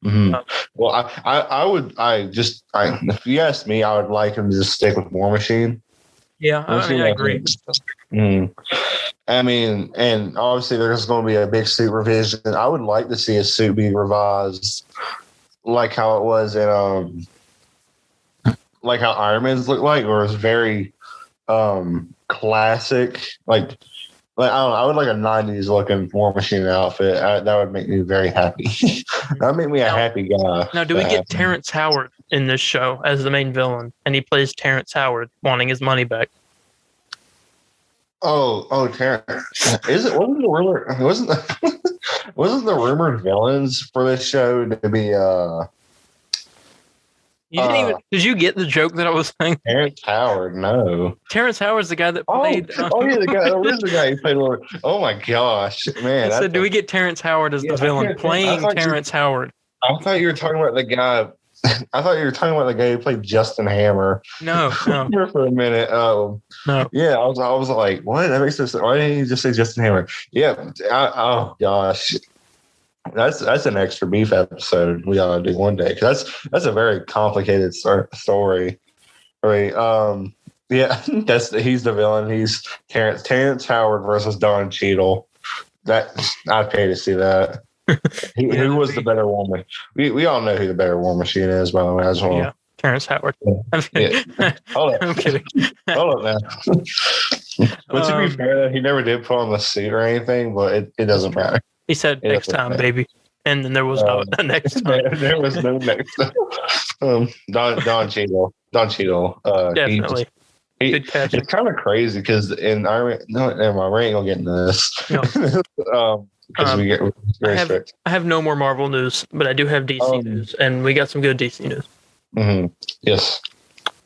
Mm-hmm. Well, if you ask me, I would like him to just stick with War Machine. Yeah, I agree. I mean, and obviously there's going to be a big suit revision. I would like to see a suit be revised, like how it was in like how Iron Man's looked like, or it's very classic. Like I don't know. I would like a '90s looking War Machine outfit. That would make me very happy. That would make me a happy guy. Now, do we get Terrence Howard in this show as the main villain, and he plays Terrence Howard wanting his money back? Oh, Terrence! Wasn't the rumored villains for this show to be Did you get the joke that I was saying? Terrence Howard? No. Terrence Howard's the guy that played. The guy who played. Oh my gosh, man! I said, do we get Terrence Howard as the villain playing Terrence Howard? I thought you were talking about the guy. I thought you were talking about the guy who played Justin Hammer. No. For a minute. No. Yeah, I was like, what? That makes sense. Why didn't you just say Justin Hammer? Yeah. Oh gosh. That's an extra beef episode we ought to do one day. Cause that's a very complicated story. Right. Yeah, he's the villain. He's Terrence Howard versus Don Cheadle. I'd pay to see that. Who was the better woman? We all know who the better War Machine is, by the way. As well. Yeah, Terrence Howard. Hold up. I'm kidding. Hold up now. But to be fair, he never did put on the suit or anything, but it doesesn't matter. He said next time, baby. And then there was no next time. There was no next time. Don Cheadle. Definitely. Good catch. It's kind of crazy because in Iron Man, no, never mind. We ain't gonna get into this. No. Because we get very strict. I have no more Marvel news, but I do have DC news, and we got some good DC news. Mm-hmm. Yes.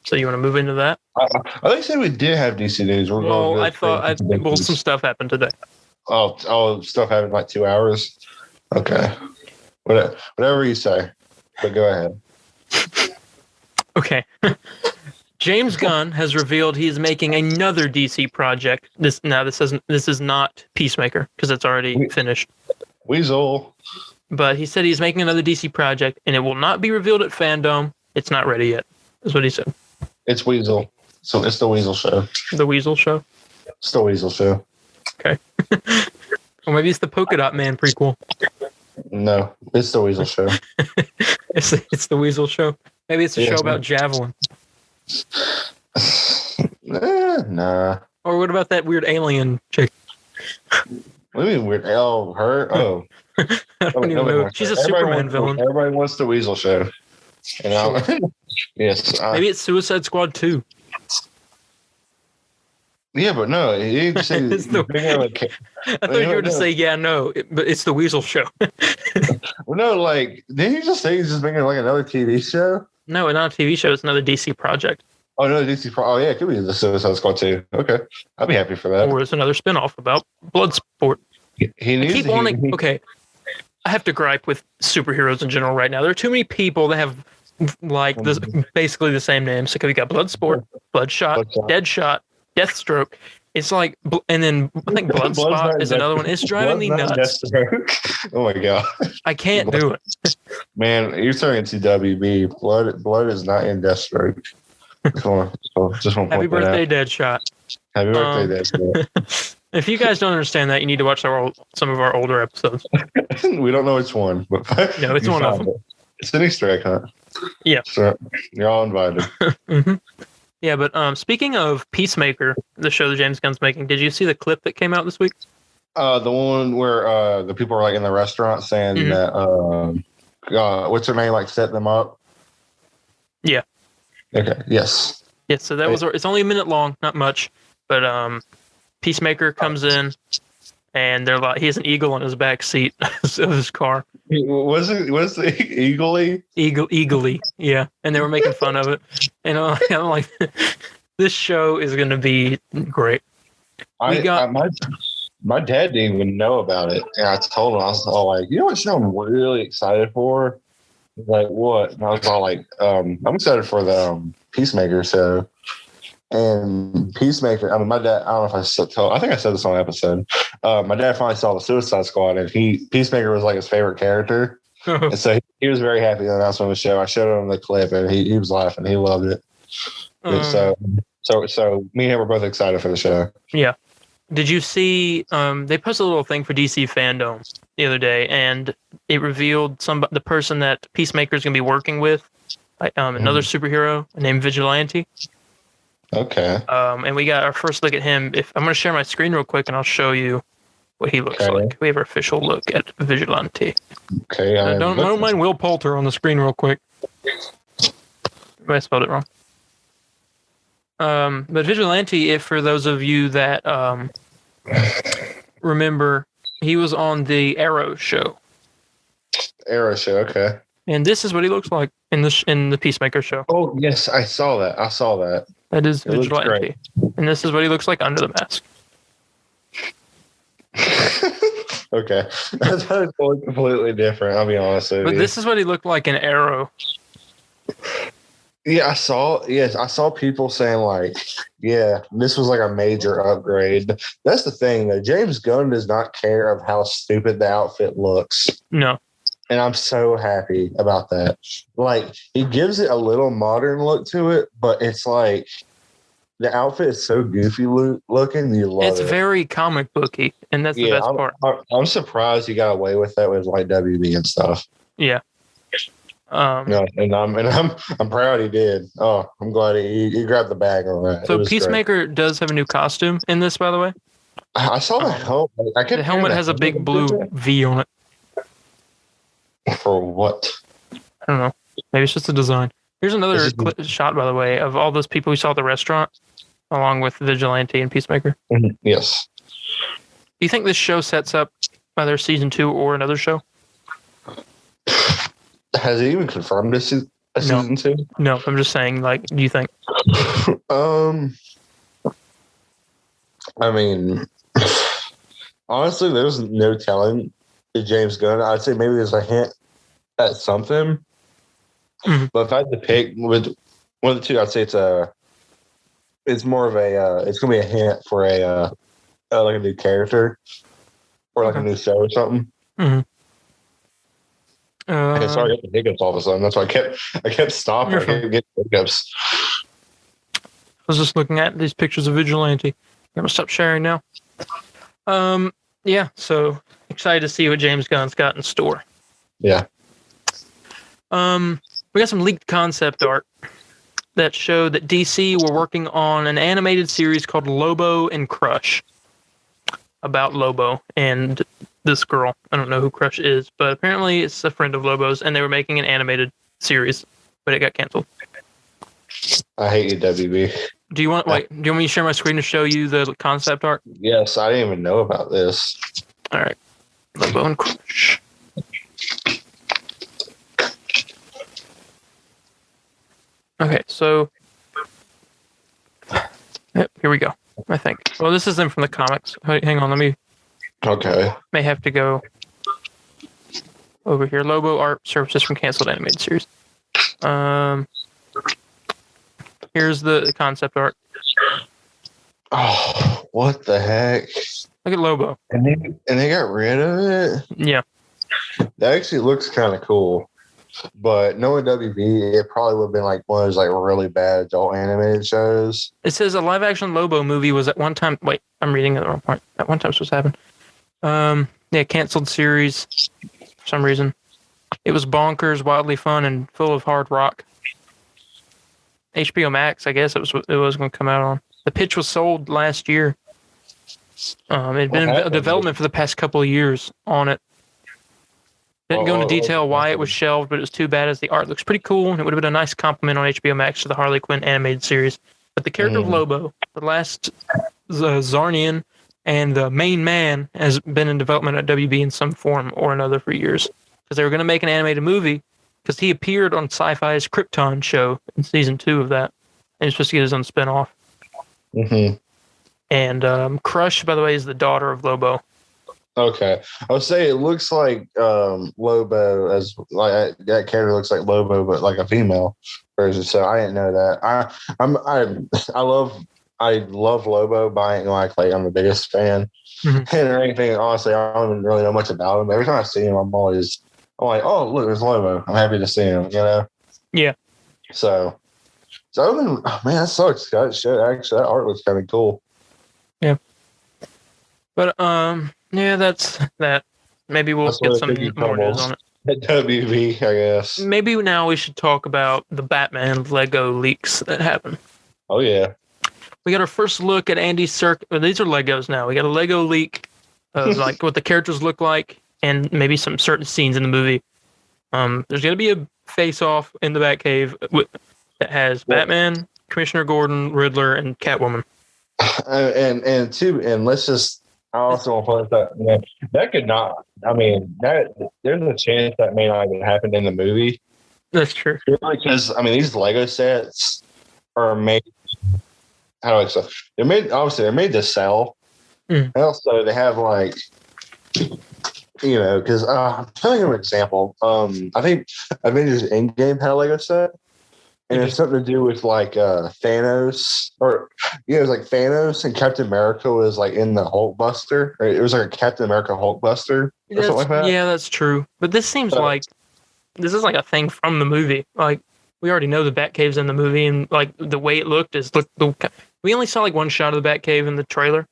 So you want to move into that? I think you said we did have DC news. Some stuff happened today. Oh, stuff happened in like 2 hours. Okay. Whatever you say, but go ahead. Okay. James Gunn has revealed he is making another DC project. This is not Peacemaker because it's already finished. Weasel. But he said he's making another DC project, and it will not be revealed at Fandom. It's not ready yet. Is what he said. It's Weasel. So it's the Weasel Show. The Weasel Show. It's the Weasel Show. Okay. Or maybe it's the Polka Dot Man prequel. No, it's the Weasel Show. It's the Weasel Show. Maybe it's a show about Javelin. Nah. Or what about that weird alien chick? What do you mean weird? Oh, her? Oh. I don't even know. She's a Superman villain. Everybody wants the Weasel Show. Yes. Maybe it's Suicide Squad 2. Yeah, but no. He just said I thought you were to say, but it's the Weasel Show. Well, no, like, didn't you just say he's just making like another TV show? No, not a TV show. It's another DC project. Oh, no, DC. Oh, yeah, it could be the Suicide Squad 2. Okay. I'd be happy for that. Or it's another spinoff about Bloodsport. Okay. I have to gripe with superheroes in general right now. There are too many people that have like this, basically the same name. So we got Bloodsport, Bloodshot, Deadshot, Deathstroke. It's like, and then I think Bloodspot is another one. It's driving me nuts. Oh my god, I can't do it. Man, you're turning to WB. Blood is not in Deathstroke. Just want to Happy birthday, Deadshot. Happy birthday, Deathstroke. If you guys don't understand that, you need to watch some of our older episodes. We don't know which one, but no, it's one of them. It's an Easter egg hunt. Yeah, so you're all invited. Mm-hmm. Yeah, but speaking of Peacemaker, the show that James Gunn's making, did you see the clip that came out this week? The one where the people were like in the restaurant saying that what's her name like set them up. Yeah. Okay. Yes. Yeah. So that was. It's only a minute long, not much, but Peacemaker comes in, and they're like, he has an eagle on his back seat of his car. Was it eagly? Eagly, yeah. And they were making fun of it. And I'm like, this show is going to be great. My dad didn't even know about it. And I told him, I was all like, you know what show I'm really excited for? He's like, what? And I was all like, I'm excited for the Peacemaker show. And Peacemaker, I mean, my dad, I don't know if I think I said this on an episode. My dad finally saw the Suicide Squad, and Peacemaker was like his favorite character. And so he was very happy with the announcement of the show. I showed him the clip, and he was laughing. He loved it. So me and him were both excited for the show. Yeah. Did you see, they posted a little thing for DC Fandom the other day, and it revealed the person that Peacemaker is going to be working with, another superhero named Vigilante. Okay. And we got our first look at him. I'm going to share my screen real quick, and I'll show you what he looks like. We have our official look at Vigilante. Okay. Don't mind Will Poulter on the screen real quick. I spelled it wrong. But Vigilante, if for those of you that remember, he was on the Arrow show. Arrow show, okay. And this is what he looks like in the Peacemaker show. Oh yes, I saw that. That is Vigilante. And this is what he looks like under the mask. Okay. That's completely different, I'll be honest with you. But this is what he looked like in Arrow. Yeah, I saw people saying like, yeah, this was like a major upgrade. That's the thing though. James Gunn does not care of how stupid the outfit looks. No. And I'm so happy about that. Like, he gives it a little modern look to it, but it's like the outfit is so goofy looking. You love it. It's very comic booky, and that's the best part. I'm surprised he got away with that with like WB and stuff. Yeah. And I'm proud he did. Oh, I'm glad he grabbed the bag on that. So Peacemaker does have a new costume in this, by the way. I saw the helmet. The helmet has a big blue V on it. For what? I don't know. Maybe it's just a design. Here's another shot, by the way, of all those people we saw at the restaurant, along with Vigilante and Peacemaker. Mm-hmm. Yes. Do you think this show sets up either season 2 or another show? Has it even confirmed this is a season 2? No, I'm just saying, like, do you think? I mean, honestly, there's no telling James Gunn. I'd say maybe there's a hint at something. Mm-hmm. But if I had to pick with one of the two, I'd say it's more of it's gonna be a hint for like a new character or like a new show or something. Mm-hmm. Okay, sorry, I got the hiccups all of a sudden. That's why I kept stopping. I kept getting hiccups. I was just looking at these pictures of Vigilante. I'm gonna stop sharing now. Yeah, so excited to see what James Gunn's got in store. Yeah. We got some leaked concept art that showed that DC were working on an animated series called Lobo and Crush about Lobo and this girl. I don't know who Crush is, but apparently it's a friend of Lobo's, and they were making an animated series, but it got canceled. I hate you, WB. Do you want me to share my screen to show you the concept art? Yes, I didn't even know about this. All right. Lobo and Crush. Okay, so yep, here we go. I think. Well, this is them from the comics. Hang on, let me. Okay. May have to go over here. Lobo art services from canceled animated series. Here's the concept art. Oh, what the heck? Look at Lobo. And they got rid of it? Yeah. That actually looks kind of cool. But knowing WB, it probably would have been like one of those like really bad adult animated shows. It says a live action Lobo movie was at one time. Wait, I'm reading it the wrong part. At one time, supposed to happen. Yeah, canceled series for some reason. It was bonkers, wildly fun, and full of hard rock. HBO Max, I guess it was going to come out on. The pitch was sold last year. It had been in development for the past couple of years on it. Didn't go into detail why it was shelved, but it was too bad as the art looks pretty cool, and it would have been a nice compliment on HBO Max to the Harley Quinn animated series. But the character of Lobo, the last Zarnian, and the main man has been in development at WB in some form or another for years. Because they were going to make an animated movie, because he appeared on Sci-Fi's Krypton show in season 2 of that. And he's supposed to get his own spinoff. Mm-hmm. And Crush, by the way, is the daughter of Lobo. Okay, I would say it looks like Lobo as like that character looks like Lobo, but like a female version. So I didn't know that. I love Lobo, but I ain't like I'm the biggest fan and or anything. Honestly, I don't even really know much about him. Every time I see him, I'm like, oh look, there's Lobo. I'm happy to see him. You know? Yeah. So man, that sucks. That shit, actually, that art looks kind of cool. Yeah. But yeah, that's that. Maybe we'll get some more news on it. WB, I guess. Maybe now we should talk about the Batman Lego leaks that happened. Oh yeah. We got our first look at Andy Serkis. These are Legos now. We got a Lego leak of like what the characters look like and maybe some certain scenes in the movie. There's going to be a face-off in the Batcave that has Batman, Commissioner Gordon, Riddler, and Catwoman. And let's just. I also want to point that could not. I mean, there's a chance that may not even happen in the movie. That's true. Because these Lego sets are made. How do I say? They're made. Obviously, they're made to sell. And also, they have because I'm telling you an example. I think Avengers Endgame had a Lego set. And it's something to do with Thanos, it was like Thanos and Captain America was like in the Hulkbuster. Or it was like a Captain America Hulkbuster or something like that. Yeah, that's true. But this seems like this is like a thing from the movie. Like we already know the Batcave's in the movie, and like the way it looked we only saw like one shot of the Batcave in the trailer.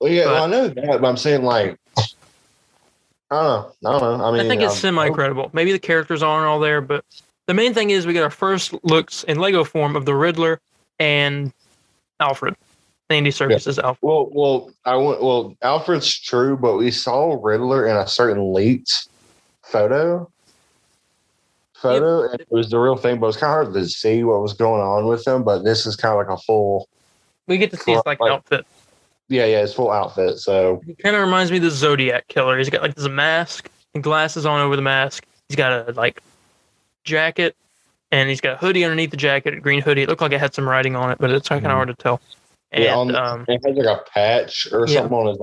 Well, yeah, I know that, but I'm saying I don't know. I think it's semi-credible. Maybe the characters aren't all there, but. The main thing is we got our first looks in Lego form of the Riddler and Alfred. Andy Serkis is Alfred. Well, Alfred's true, but we saw Riddler in a certain leaked photo, and it was the real thing. But it was kind of hard to see what was going on with him. But this is kind of like a full. We get to see his outfit. Yeah, his full outfit. So it kind of reminds me of the Zodiac Killer. He's got there's a mask and glasses on over the mask. He's got a jacket, and he's got a hoodie underneath the jacket, a green hoodie. It looked like it had some writing on it, but it's kind of hard to tell. And it has like a patch or something on his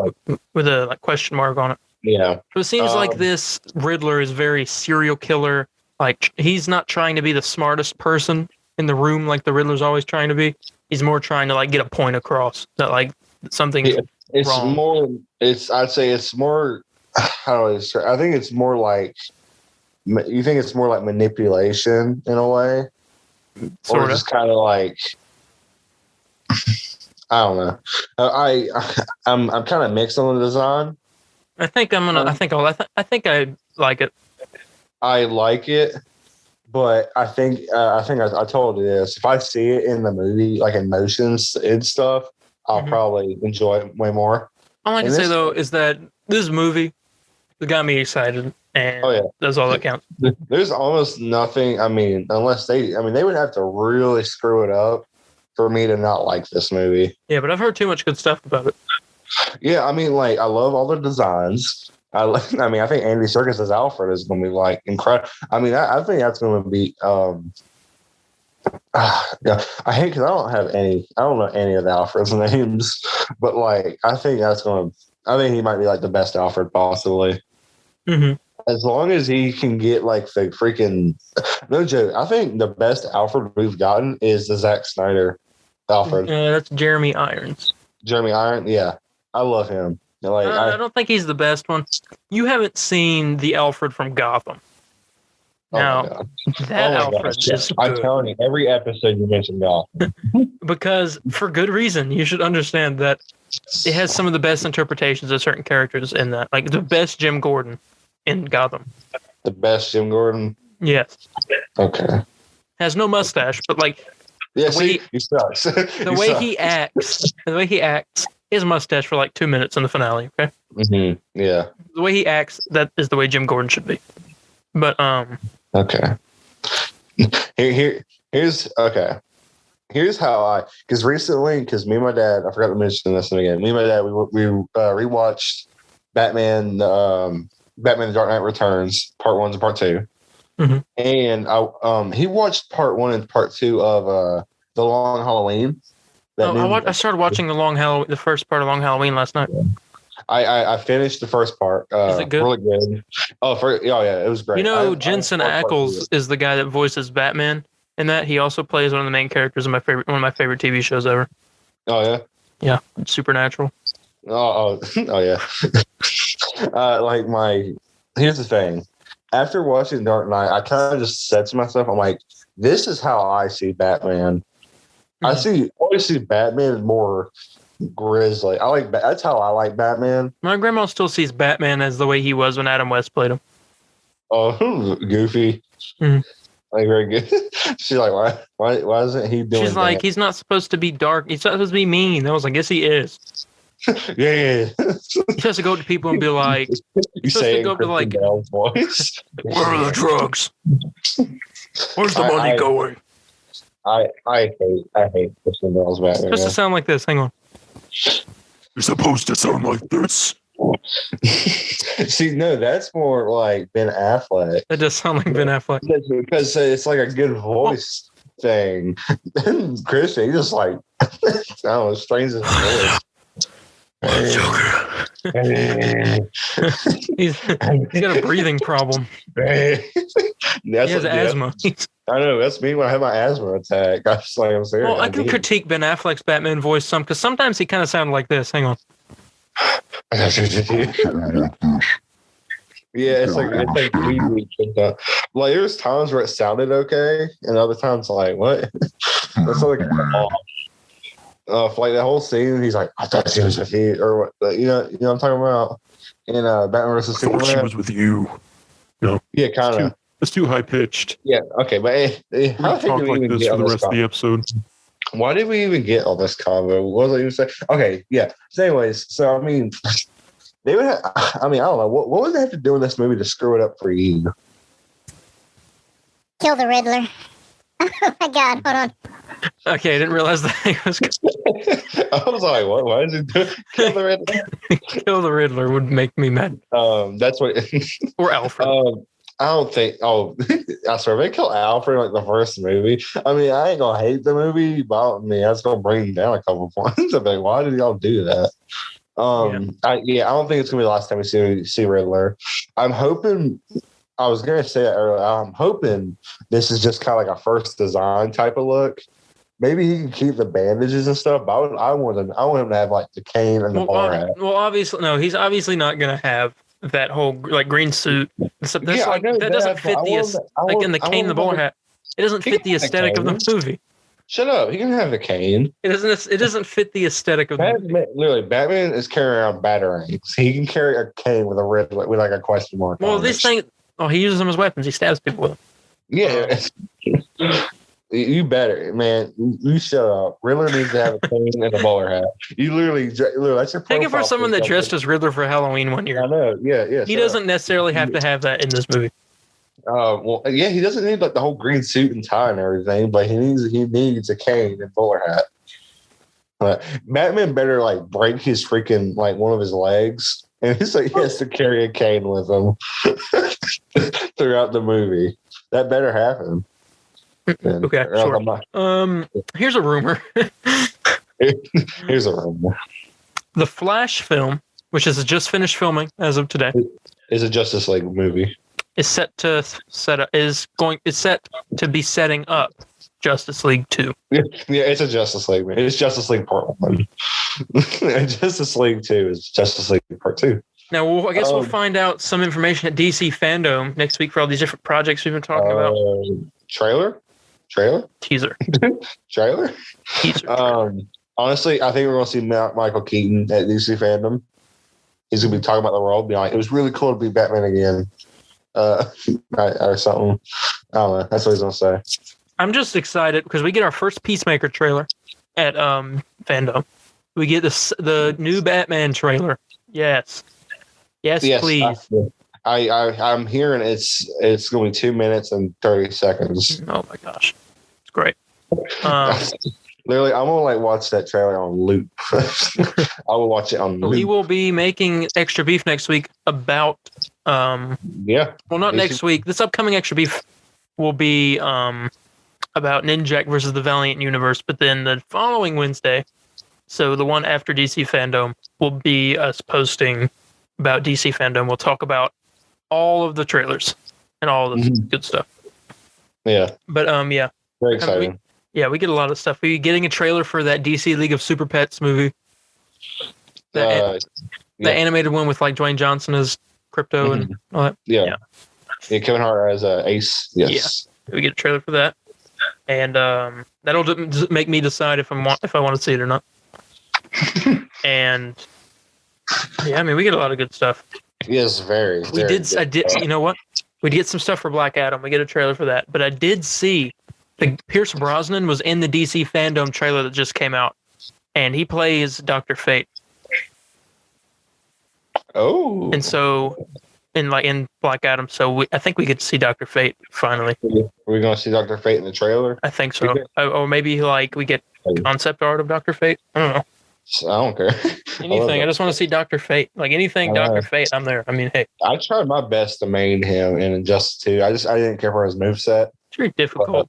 with a question mark on it. Yeah. So it seems like this Riddler is very serial killer. Like he's not trying to be the smartest person in the room like the Riddler's always trying to be. He's more trying to get a point across that something's wrong. I'd say it's more. How do I describe? I think it's more like. You think it's more like manipulation in a way, or just kind of I don't know. I'm kind of mixed on the design. I think I'm gonna. I think I like it. I like it, but I think I told you this. If I see it in the movie, like in motions and stuff, I'll probably enjoy it way more. All I can say though is that this movie got me excited. And that's all that counts. There's almost nothing. Unless they would have to really screw it up for me to not like this movie. Yeah, but I've heard too much good stuff about it. Yeah, I love all the designs. I think Andy Serkis as Alfred is going to be incredible. I think that's going to be. Yeah, I hate because I don't know any of the Alfred's names, but I think he might be the best Alfred possibly. As long as he can get like the freaking no joke, I think the best Alfred we've gotten is the Zack Snyder Alfred. That's Jeremy Irons. Jeremy Irons, yeah, I love him. Like, I don't think he's the best one. You haven't seen the Alfred from Gotham. Now, that Alfred is good. I'm telling you, every episode you mention Gotham. Because for good reason, you should understand that it has some of the best interpretations of certain characters in that. Like the best Jim Gordon in Gotham. The best Jim Gordon? Yes. Okay. Has no mustache, but like he sucks. The way he acts, his mustache for like 2 minutes in the finale, okay? Mm-hmm. Yeah. The way he acts, that is the way Jim Gordon should be. But okay. Here's how because me and my dad, I forgot to mention this again. Me and my dad, we rewatched Batman the Dark Knight Returns, part 1 and part 2. Mm-hmm. And he watched part 1 and part 2 of The Long Halloween. I started watching the first part of Long Halloween last night. I finished the first part. Is it good? Really good. Yeah, it was great. You know, Jensen Ackles is the guy that voices Batman in that. He also plays one of the main characters in one of my favorite TV shows ever. Oh yeah. Yeah, Supernatural. Oh yeah. Here's the thing. After watching Dark Knight, I kind of just said to myself, I'm like, this is how I see Batman. Mm-hmm. I always see Batman as more grisly. That's how I like Batman. My grandma still sees Batman as the way he was when Adam West played him. Oh, goofy. Mm-hmm. Like very good. She's like, why isn't he doing? She's like, that? He's not supposed to be dark. He's not supposed to be mean. I was like, yes, he is. Yeah. He has to go to people and be like, you say to go to like, voice. Where are the drugs? Where's the money going? I hate Kristen Bell's Batman. It's supposed to sound like this. Hang on. You're supposed to sound like this. See, no, that's more like Ben Affleck. That does sound like Ben Affleck. Because it's like a good voice thing. And Christian, he just like, I don't know, strains his voice. he's got a breathing problem. He has asthma. I know, that's me when I have my asthma attack. I'm just like, I'm serious. Well, I can critique Ben Affleck's Batman voice some, because sometimes he kind of sounded like this. Hang on. Yeah, it's like weird. Like there's times where it sounded okay, and other times like what? That's like off. Like the whole scene, he's like, I thought she was with you, or what? You know what I'm talking about? In Batman vs Superman. She was with you. No. Yeah, kind of. It's too high pitched. Yeah. Okay, but how talk like this for the rest of the episode. Why did we even get all this combo? What was I even saying? Okay, yeah. So, anyways, I mean, they would have. I mean, I don't know. What would they have to do in this movie to screw it up for you? Kill the Riddler. Oh my God! Hold on. Okay, I didn't realize that he was. I was like, what? Why is he doing? Kill the Riddler. Kill the Riddler would make me mad. That's what. Or Alfred. I don't think. Oh, I swear, if they kill Alfred like the first movie, I mean, I ain't gonna hate the movie, but that's gonna bring you down a couple points. I'm like, why did y'all do that? I don't think it's gonna be the last time we see Riddler. I'm hoping. I was gonna say that earlier. I'm hoping this is just kind of like a first design type of look. Maybe he can keep the bandages and stuff, but I want him to have like the cane and the bowler hat. Well, obviously, no, he's obviously not gonna have that whole like green suit. That doesn't fit the cane and the bowler hat. It doesn't fit the aesthetic of the movie. Shut up! He can have the cane. It doesn't fit the aesthetic of the movie. Literally, Batman is carrying around batarangs. He can carry a cane with a red with like a question mark. Well, this thing. Oh, he uses them as weapons. He stabs people with them. Yeah. You better, man. You shut up. Riddler needs to have a cane and a bowler hat. You literally that's your profile. Take it for someone that dressed as Riddler for Halloween one year. I know. Yeah. He doesn't necessarily have to have that in this movie. Well, yeah, he doesn't need like the whole green suit and tie and everything, but he needs a cane and bowler hat. But Batman better like break his freaking like one of his legs, and he has to carry a cane with him throughout the movie. That better happen. Okay, sure. Here's a rumor. Here's a rumor. The Flash film, which is just finished filming as of today. It's a Justice League movie. Is set to be setting up Justice League 2. Yeah, it's a Justice League movie. It's Justice League Part 1. And Justice League 2 is Justice League Part 2. Now, I guess we'll find out some information at DC Fandom next week for all these different projects we've been talking about. Trailer? Teaser. Trailer? Teaser. Honestly, I think we're going to see Michael Keaton at DC Fandom. He's going to be talking about the world. Be like, it was really cool to be Batman again. Or something. I don't know. That's what he's going to say. I'm just excited because we get our first Peacemaker trailer at Fandom. We get the new Batman trailer. Yes, please. I'm hearing it's going to be 2 minutes and 30 seconds. Oh my gosh, it's great. Literally, I'm gonna watch that trailer on loop. I will watch it on loop. We will be making Extra Beef next week about Well, not next week. This upcoming Extra Beef will be about Ninjak versus the Valiant Universe, but then the following Wednesday, so the one after DC Fandom, will be us posting about DC Fandom. We'll talk about all of the trailers and all of the good stuff. Yeah. But very exciting. We get a lot of stuff. We're getting a trailer for that DC League of Super Pets movie. The animated one with Dwayne Johnson as Crypto and all that. Yeah, Kevin Hart as Ace. Yes. Yeah. We get a trailer for that. And that'll make me decide if I want to see it or not. And we get a lot of good stuff. Yes, very. I did. You know what? We get some stuff for Black Adam. We get a trailer for that. But I did see Pierce Brosnan was in the DC Fandom trailer that just came out, and he plays Dr. Fate. Oh. And so, in Black Adam, I think we get to see Dr. Fate finally. We're gonna see Dr. Fate in the trailer. I think so. Or maybe we get concept art of Dr. Fate. I don't know. I don't care. Anything. I just want to see Dr. Fate. Anything Dr. Fate, I'm there. I mean, hey. I tried my best to main him in Injustice 2. I didn't care for his moveset. It's very difficult.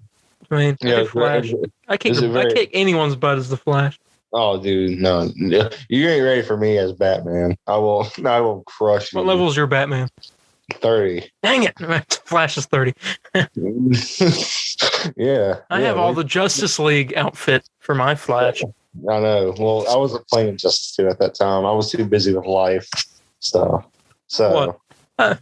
Flash. I kick anyone's butt as the Flash. Oh, dude, no. You ain't ready for me as Batman. I will crush you. What level is your Batman? 30. Dang it. Flash is 30. Yeah. I have all the Justice League outfit for my Flash. I know. Well, I wasn't playing Justice 2 at that time. I was too busy with life stuff. So what? I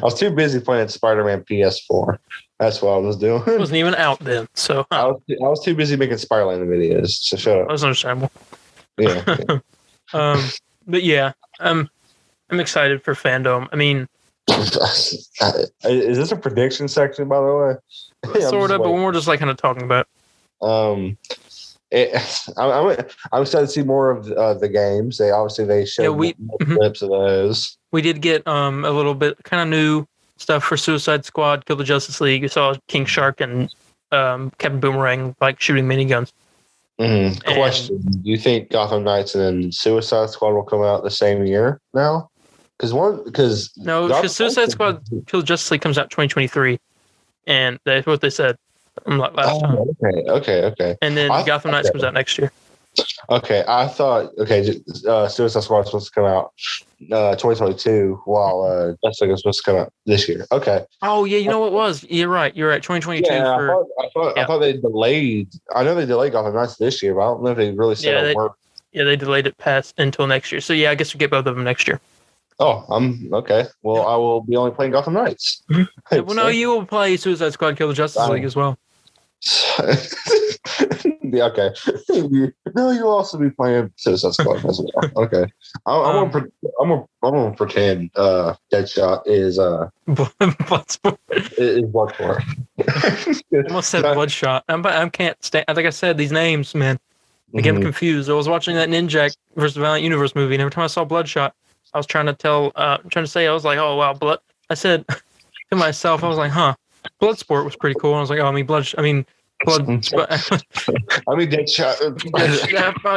was too busy playing Spider-Man PS4. That's what I was doing. It wasn't even out then. So I was too busy making Spider-Man videos. So shut up. That's understandable. Yeah. But yeah, I'm excited for Fandom. I mean, is this a prediction section, by the way? Sort of, but we're just kind of talking about. I'm excited to see more of the games. They showed clips of those. We did get a little bit kind of new stuff for Suicide Squad, Kill the Justice League. We saw King Shark and Captain Boomerang shooting miniguns. Mm-hmm. Question: do you think Gotham Knights and Suicide Squad will come out the same year now? Because Suicide Squad Kill the Justice League comes out 2023, and that's what they said last time. Okay. And then Gotham Knights comes out next year. Okay, I thought Suicide Squad was supposed to come out 2022, while Justice League was supposed to come out this year. Okay. Oh yeah, you know what it was? You're right. 2022. Yeah, I thought they delayed. I know they delayed Gotham Knights this year, but I don't know if they really said it worked. Yeah, they delayed it past until next year. So yeah, I guess we get both of them next year. Oh, I'm okay. Well, I will be only playing Gotham Knights. Mm-hmm. Well, no, you will play Suicide Squad, Kill the Justice League as well. Yeah, okay. No, you'll also be playing Suicide Squad as well. Okay. I'm gonna pretend Deadshot is Bloodsport. Is Bloodsport. I almost said Bloodshot. I can't stand. Like I said, these names, man, I get confused. I was watching that Ninjak versus Valiant Universe movie, and every time I saw Bloodshot, I was trying to say, I was like, oh wow, blood. I said to myself, I was like, Bloodsport was pretty cool. And I was like, oh, Blood. I mean, Deadshot.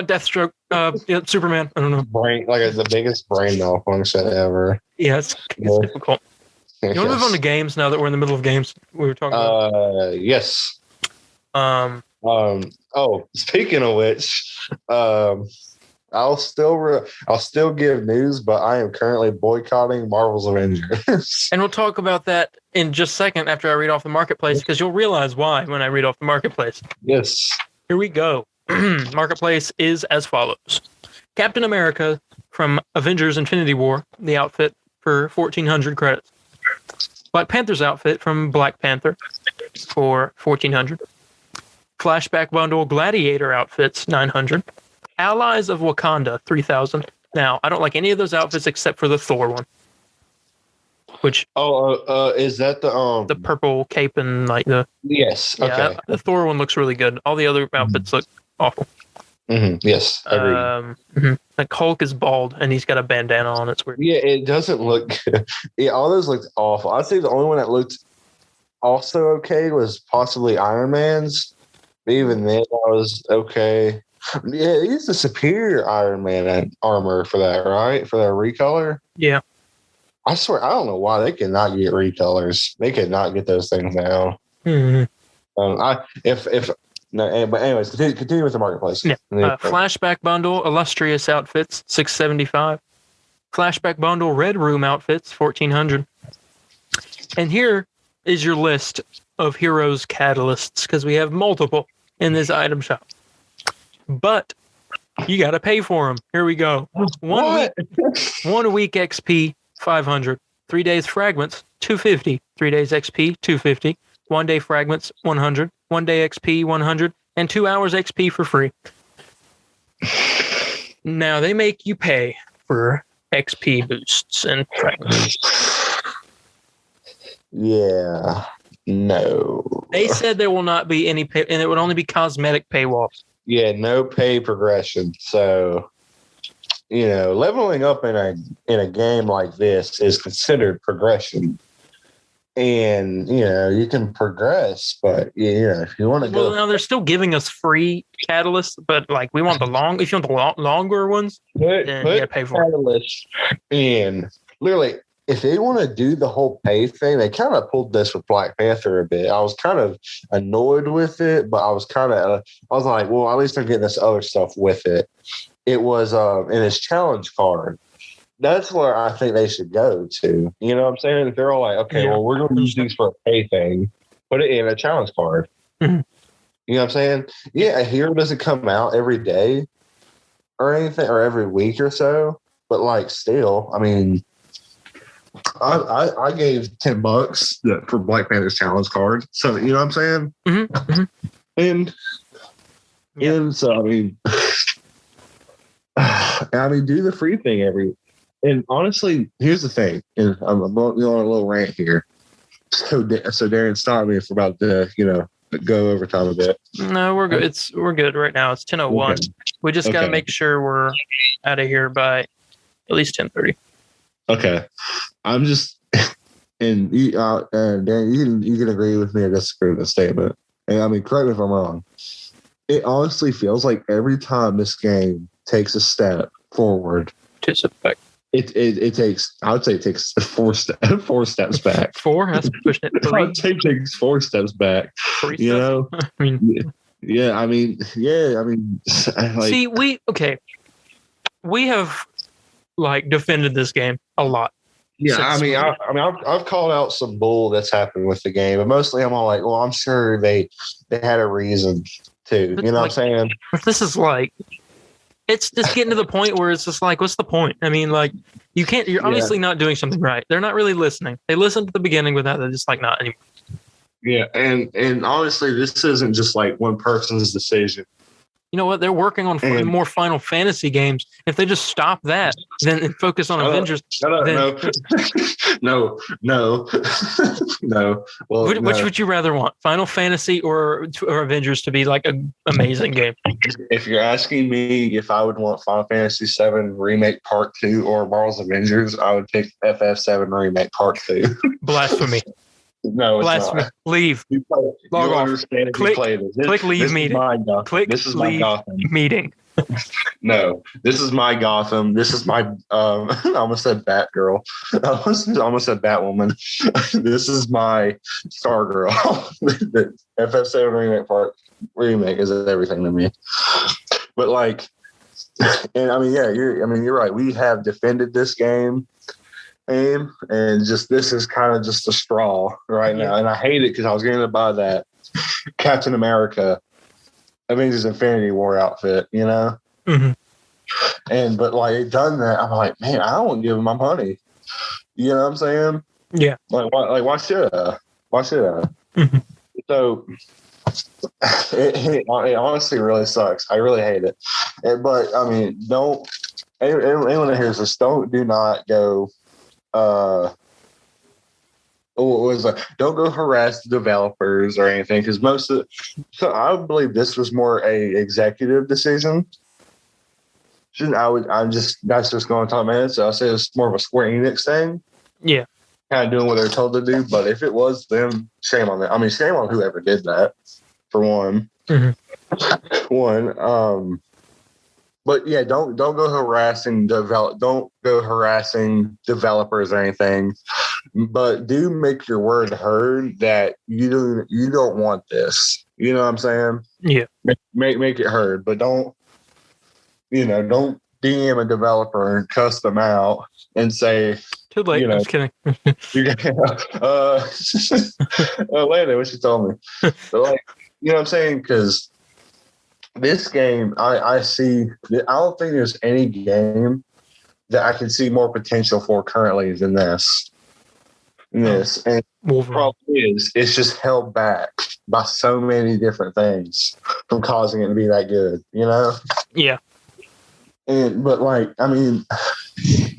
Deathstroke. Superman. I don't know. Brain, it's the biggest brain malfunction ever. Yeah, it's difficult. You want to move on to games now that we're in the middle of games? We were talking about. Yes. Oh, speaking of which, I'll still give news, but I am currently boycotting Marvel's Avengers. And we'll talk about that in just a second after I read off the marketplace, because you'll realize why when I read off the marketplace. Yes. Here we go. Marketplace is as follows. Captain America from Avengers Infinity War, the outfit for 1,400 credits. Black Panther's outfit from Black Panther for 1,400. Flashback Bundle Gladiator outfits, 900. Allies of Wakanda, 3,000. Now, I don't like any of those outfits except for the Thor one. Which is that the purple cape and like the yes, okay. The Thor one looks really good. All the other outfits look awful. Mm-hmm. Yes, agreed. Like Hulk is bald and he's got a bandana on. It's weird. Yeah, it doesn't look good. Yeah, all those looked awful. I'd say the only one that looked also okay was possibly Iron Man's. But even then, I was okay. Yeah, he's the superior Iron Man armor for that, right? For that recolor. Yeah. I swear, I don't know why they cannot get recolors. They cannot get those things down. Mm-hmm. But anyways, continue with the marketplace. Yeah. Flashback Bundle Illustrious outfits, 675. Flashback Bundle Red Room outfits, 1,400. And here is your list of heroes catalysts, because we have multiple in this item shop. But you got to pay for them. Here we go. 1 week XP, 500. 3 days fragments, 250. 3 days XP, 250. 1 day fragments, 100. 1 day XP, 100. And 2 hours XP for free. Now they make you pay for XP boosts and fragments. Yeah. No. They said there will not be any pay, and it would only be cosmetic paywalls. Yeah, no pay progression. So, leveling up in a game like this is considered progression. And, you can progress, but, if you want to go. Well, now they're still giving us free catalysts, but, we want if you want the longer ones, then you got to pay for catalysts. And literally, if they want to do the whole pay thing, they kind of pulled this with Black Panther a bit. I was kind of annoyed with it, but I was like, well, at least I'm getting this other stuff with it. It was in his challenge card. That's where I think they should go to. You know what I'm saying? If they're all like, okay, well, we're going to use these for a pay thing, put it in a challenge card. Mm-hmm. You know what I'm saying? Yeah, a hero doesn't come out every day or anything, or every week or so, but still, I mean, I gave $10 for Black Panther's challenge card. So, you know what I'm saying? Mm-hmm. Mm-hmm. And so, I mean, do the free thing and honestly, here's the thing, and I'm going on a little rant here. So Darren stopped me for about to, go over time a bit. No, we're good. We're good right now. It's 10:01. Okay. We just got to make sure we're out of here by at least 10:30. Okay. I'm just, and Darren, you can agree with me or disagree with the statement. And I mean, correct me if I'm wrong. It honestly feels like every time this game takes a step forward, it takes, I would say it takes four steps back. Four? That's pushing it. I would say it takes 4 steps back. 3 steps? I mean, I mean, see, we have defended this game a lot. Yeah, I've called out some bull that's happened with the game, but mostly I'm all like, well, I'm sure they had a reason to. You know what I'm saying? This is it's just getting to the point where it's just what's the point? I mean, you can't. You're obviously not doing something right. They're not really listening. They listened at the beginning with that. They're just not anymore. Yeah, and honestly, this isn't just one person's decision. You know what? They're working on more Final Fantasy games. If they just stop that, then and focus on Avengers. No. Well, which would you rather want? Final Fantasy or Avengers to be an amazing game? If you're asking me if I would want Final Fantasy VII Remake Part 2 or Marvel's Avengers, I would pick FF7 Remake Part 2. Blasphemy. No, it's Blasphemy. not. Leave. Log off. Click leave meeting. This is my Gotham meeting. No, this is my Gotham. This is my I almost said Batgirl. I almost said Batwoman. This is my Stargirl. The FF7 remake is everything to me. But And I mean, yeah, you're right. We have defended this game, and just this is kind of just a straw right now, and I hate it because I was going to buy that Captain America Avengers Infinity War outfit, you know. Mm-hmm. And but like they done that, I'm like, man, I don't give them my money. You know what I'm saying? Yeah. Why should I? Why should I? Mm-hmm. So it honestly really sucks. I really hate it. But I mean, don't anyone that hears this, do not go. Don't go harass the developers or anything because so I would believe this was more a executive decision. That's just going to talk minutes. So I say it's more of a Square Enix thing. Yeah. Kind of doing what they're told to do. But if it was them, shame on them. I mean, shame on whoever did that, for one. Mm-hmm. But yeah, don't go harassing developers or anything. But do make your word heard that you don't want this. You know what I'm saying? Yeah. Make it heard, but don't DM a developer and cuss them out and say too late. I'm just kidding. Later, what she told me. But like, you know what I'm saying? Because this game, I don't think there's any game that I can see more potential for currently than this. And the problem is, it's just held back by so many different things from causing it to be that good. You know? Yeah. But like, I mean,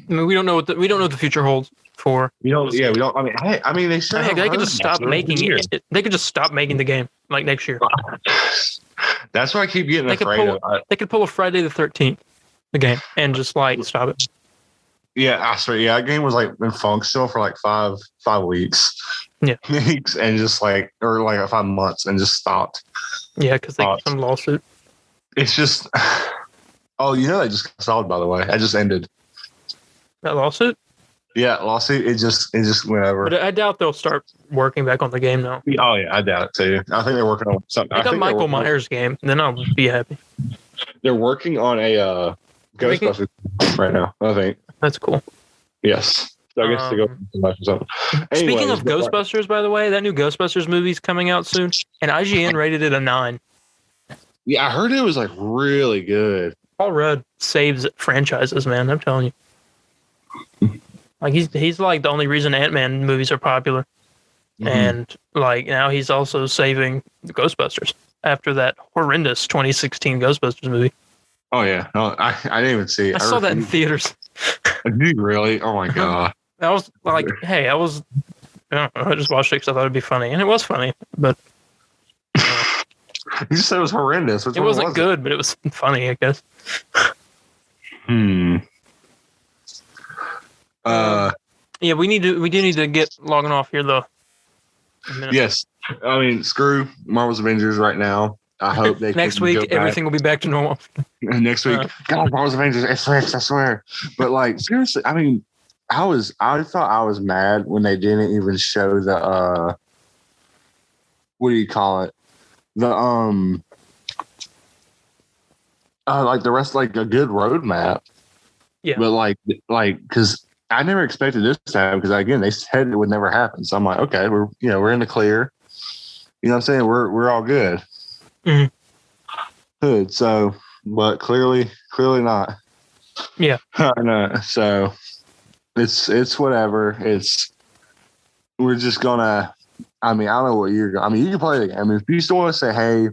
we don't know what the future holds for. We don't. I mean, they should. Heck, they could just stop making it. They could just stop making the game like next year. That's why I keep getting afraid of it. They could pull a Friday the 13th, the game, and just like stop it. Yeah, I swear. Yeah, that game was like been functional for like five weeks. Yeah, weeks and just like 5 months and just stopped. Yeah, because they got some lawsuit. It's just. Oh, that just got solved, by the way. I just ended. That lawsuit? Yeah, lawsuit. It just went over. But I doubt they'll start working back on the game now. Oh yeah, I doubt it too. I think they're working on something. I got Michael Myers game, then I'll be happy. They're working on a Ghostbusters right now. I think that's cool. Yes. So I guess to go something. Speaking of Ghostbusters, by the way, that new Ghostbusters movie's coming out soon, and IGN rated it a 9. Yeah, I heard it was like really good. Paul Rudd saves franchises, man. I'm telling you. Like he's like the only reason Ant-Man movies are popular, and like now he's also saving the Ghostbusters after that horrendous 2016 Ghostbusters movie. Oh yeah, no, I didn't even see it. I saw that in theaters. Did you really? Oh my god! I was like, hey, I just watched it because I thought it'd be funny, and it was funny, but. You just said it was horrendous. It wasn't good, but it was funny, I guess. Yeah, we do need to get logging off here though. Yes. I mean, screw Marvel's Avengers right now. I hope they next week everything will be back to normal. Next week, God, Marvel's Avengers, it's fixed, I swear. But like seriously, I mean, I thought I was mad when they didn't even show the what do you call it? The like the rest, like a good roadmap. Yeah. But like because I never expected this to happen, because again they said it would never happen. So I'm like, okay, we're in the clear. You know what I'm saying? We're all good. Mm-hmm. Good. So, but clearly not. Yeah. No. So it's whatever. We're just gonna. I mean, I don't know what you can play the game. I mean, if you still want to say, hey,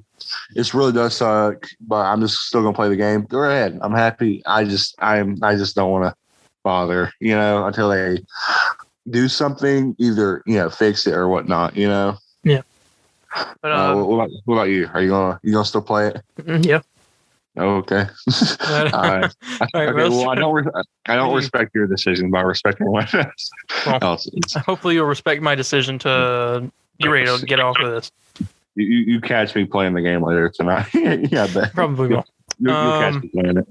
this really does suck, but I'm just still gonna play the game, go ahead. I'm happy. I just don't want to bother, until they do something, either fix it or whatnot, Yeah. But what about you? Are you gonna still play it? Yeah. Oh, okay. All right. Okay. Well, I don't respect your decision, but I respect everyone else's. Hopefully, you'll respect my decision to get ready to get off of this. You catch me playing the game later tonight. Yeah, I bet. Probably will. You'll catch me playing it.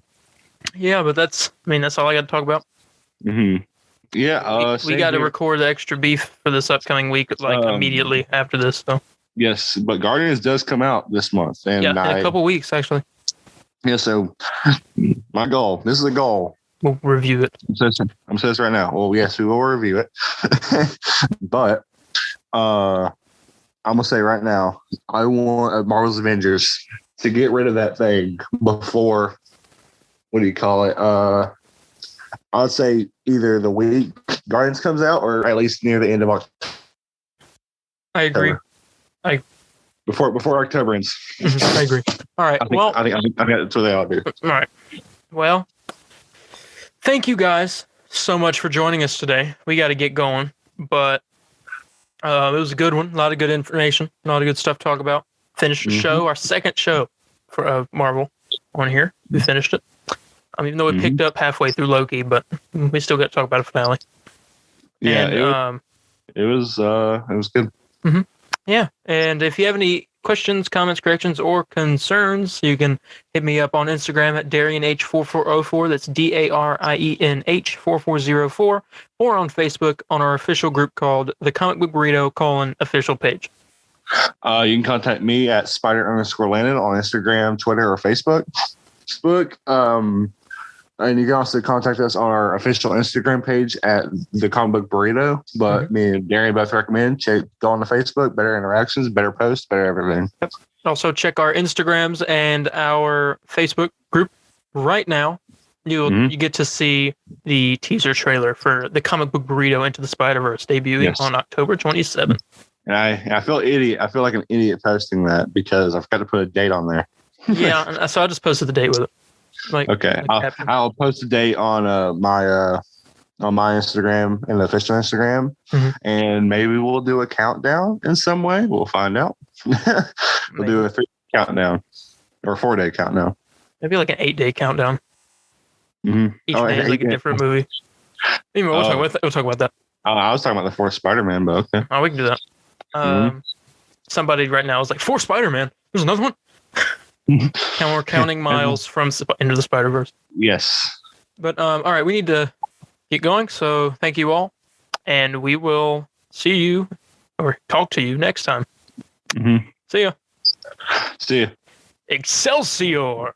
Yeah, but that's all I got to talk about. Mm-hmm. Yeah. We got to record the extra beef for this upcoming week, immediately after this. So. Yes, but Guardians does come out this month, and in a couple weeks, actually. Yeah, so my goal. This is a goal. We'll review it. I'm saying this right now. Well, yes, we will review it. But I'm gonna say right now, I want Marvel's Avengers to get rid of that thing before. What do you call it? I'd say either the week Guardians comes out, or at least near the end of October. I agree. Before October ends. I agree. All right. I think that's what they ought to do. All right. Well, thank you guys so much for joining us today. We got to get going, but it was a good one. A lot of good information. A lot of good stuff to talk about. Finished the show, our second show for Marvel on here. We finished it. Even though it picked up halfway through Loki, but we still got to talk about a finale. Yeah, and, it was good. Mm-hmm. Yeah, and if you have any questions, comments, corrections, or concerns, you can hit me up on Instagram at DarienH4404. That's DARIENH4404, or on Facebook on our official group called The Comic Book Burrito: official page. You can contact me at Spider_Landon on Instagram, Twitter, or Facebook. And you can also contact us on our official Instagram page at The Comic Book Burrito. But me and Darien both recommend go on to Facebook. Better interactions, better posts, better everything. Yep. Also check our Instagrams and our Facebook group right now. You get to see the teaser trailer for The Comic Book Burrito Into the Spider-Verse debuting on October 27th. And I feel idiot. I feel like an idiot posting that because I forgot to put a date on there. Yeah, so I just posted the date with it. Okay, I'll post a date on my Instagram and the official Instagram, and maybe we'll do a countdown in some way. We'll find out. We'll do a 3 countdown or 4-day countdown. Maybe like an 8-day countdown. Each day is like a different movie. Anyway, we'll talk about that. I was talking about the 4th Spider-Man, but okay. Oh, we can do that. Somebody right now is like, 4 Spider-Man. There's another one. And we're counting miles from Into the Spider-Verse. Yes. But all right, we need to get going. So thank you all, and we will see you or talk to you next time. See ya. See ya. Excelsior.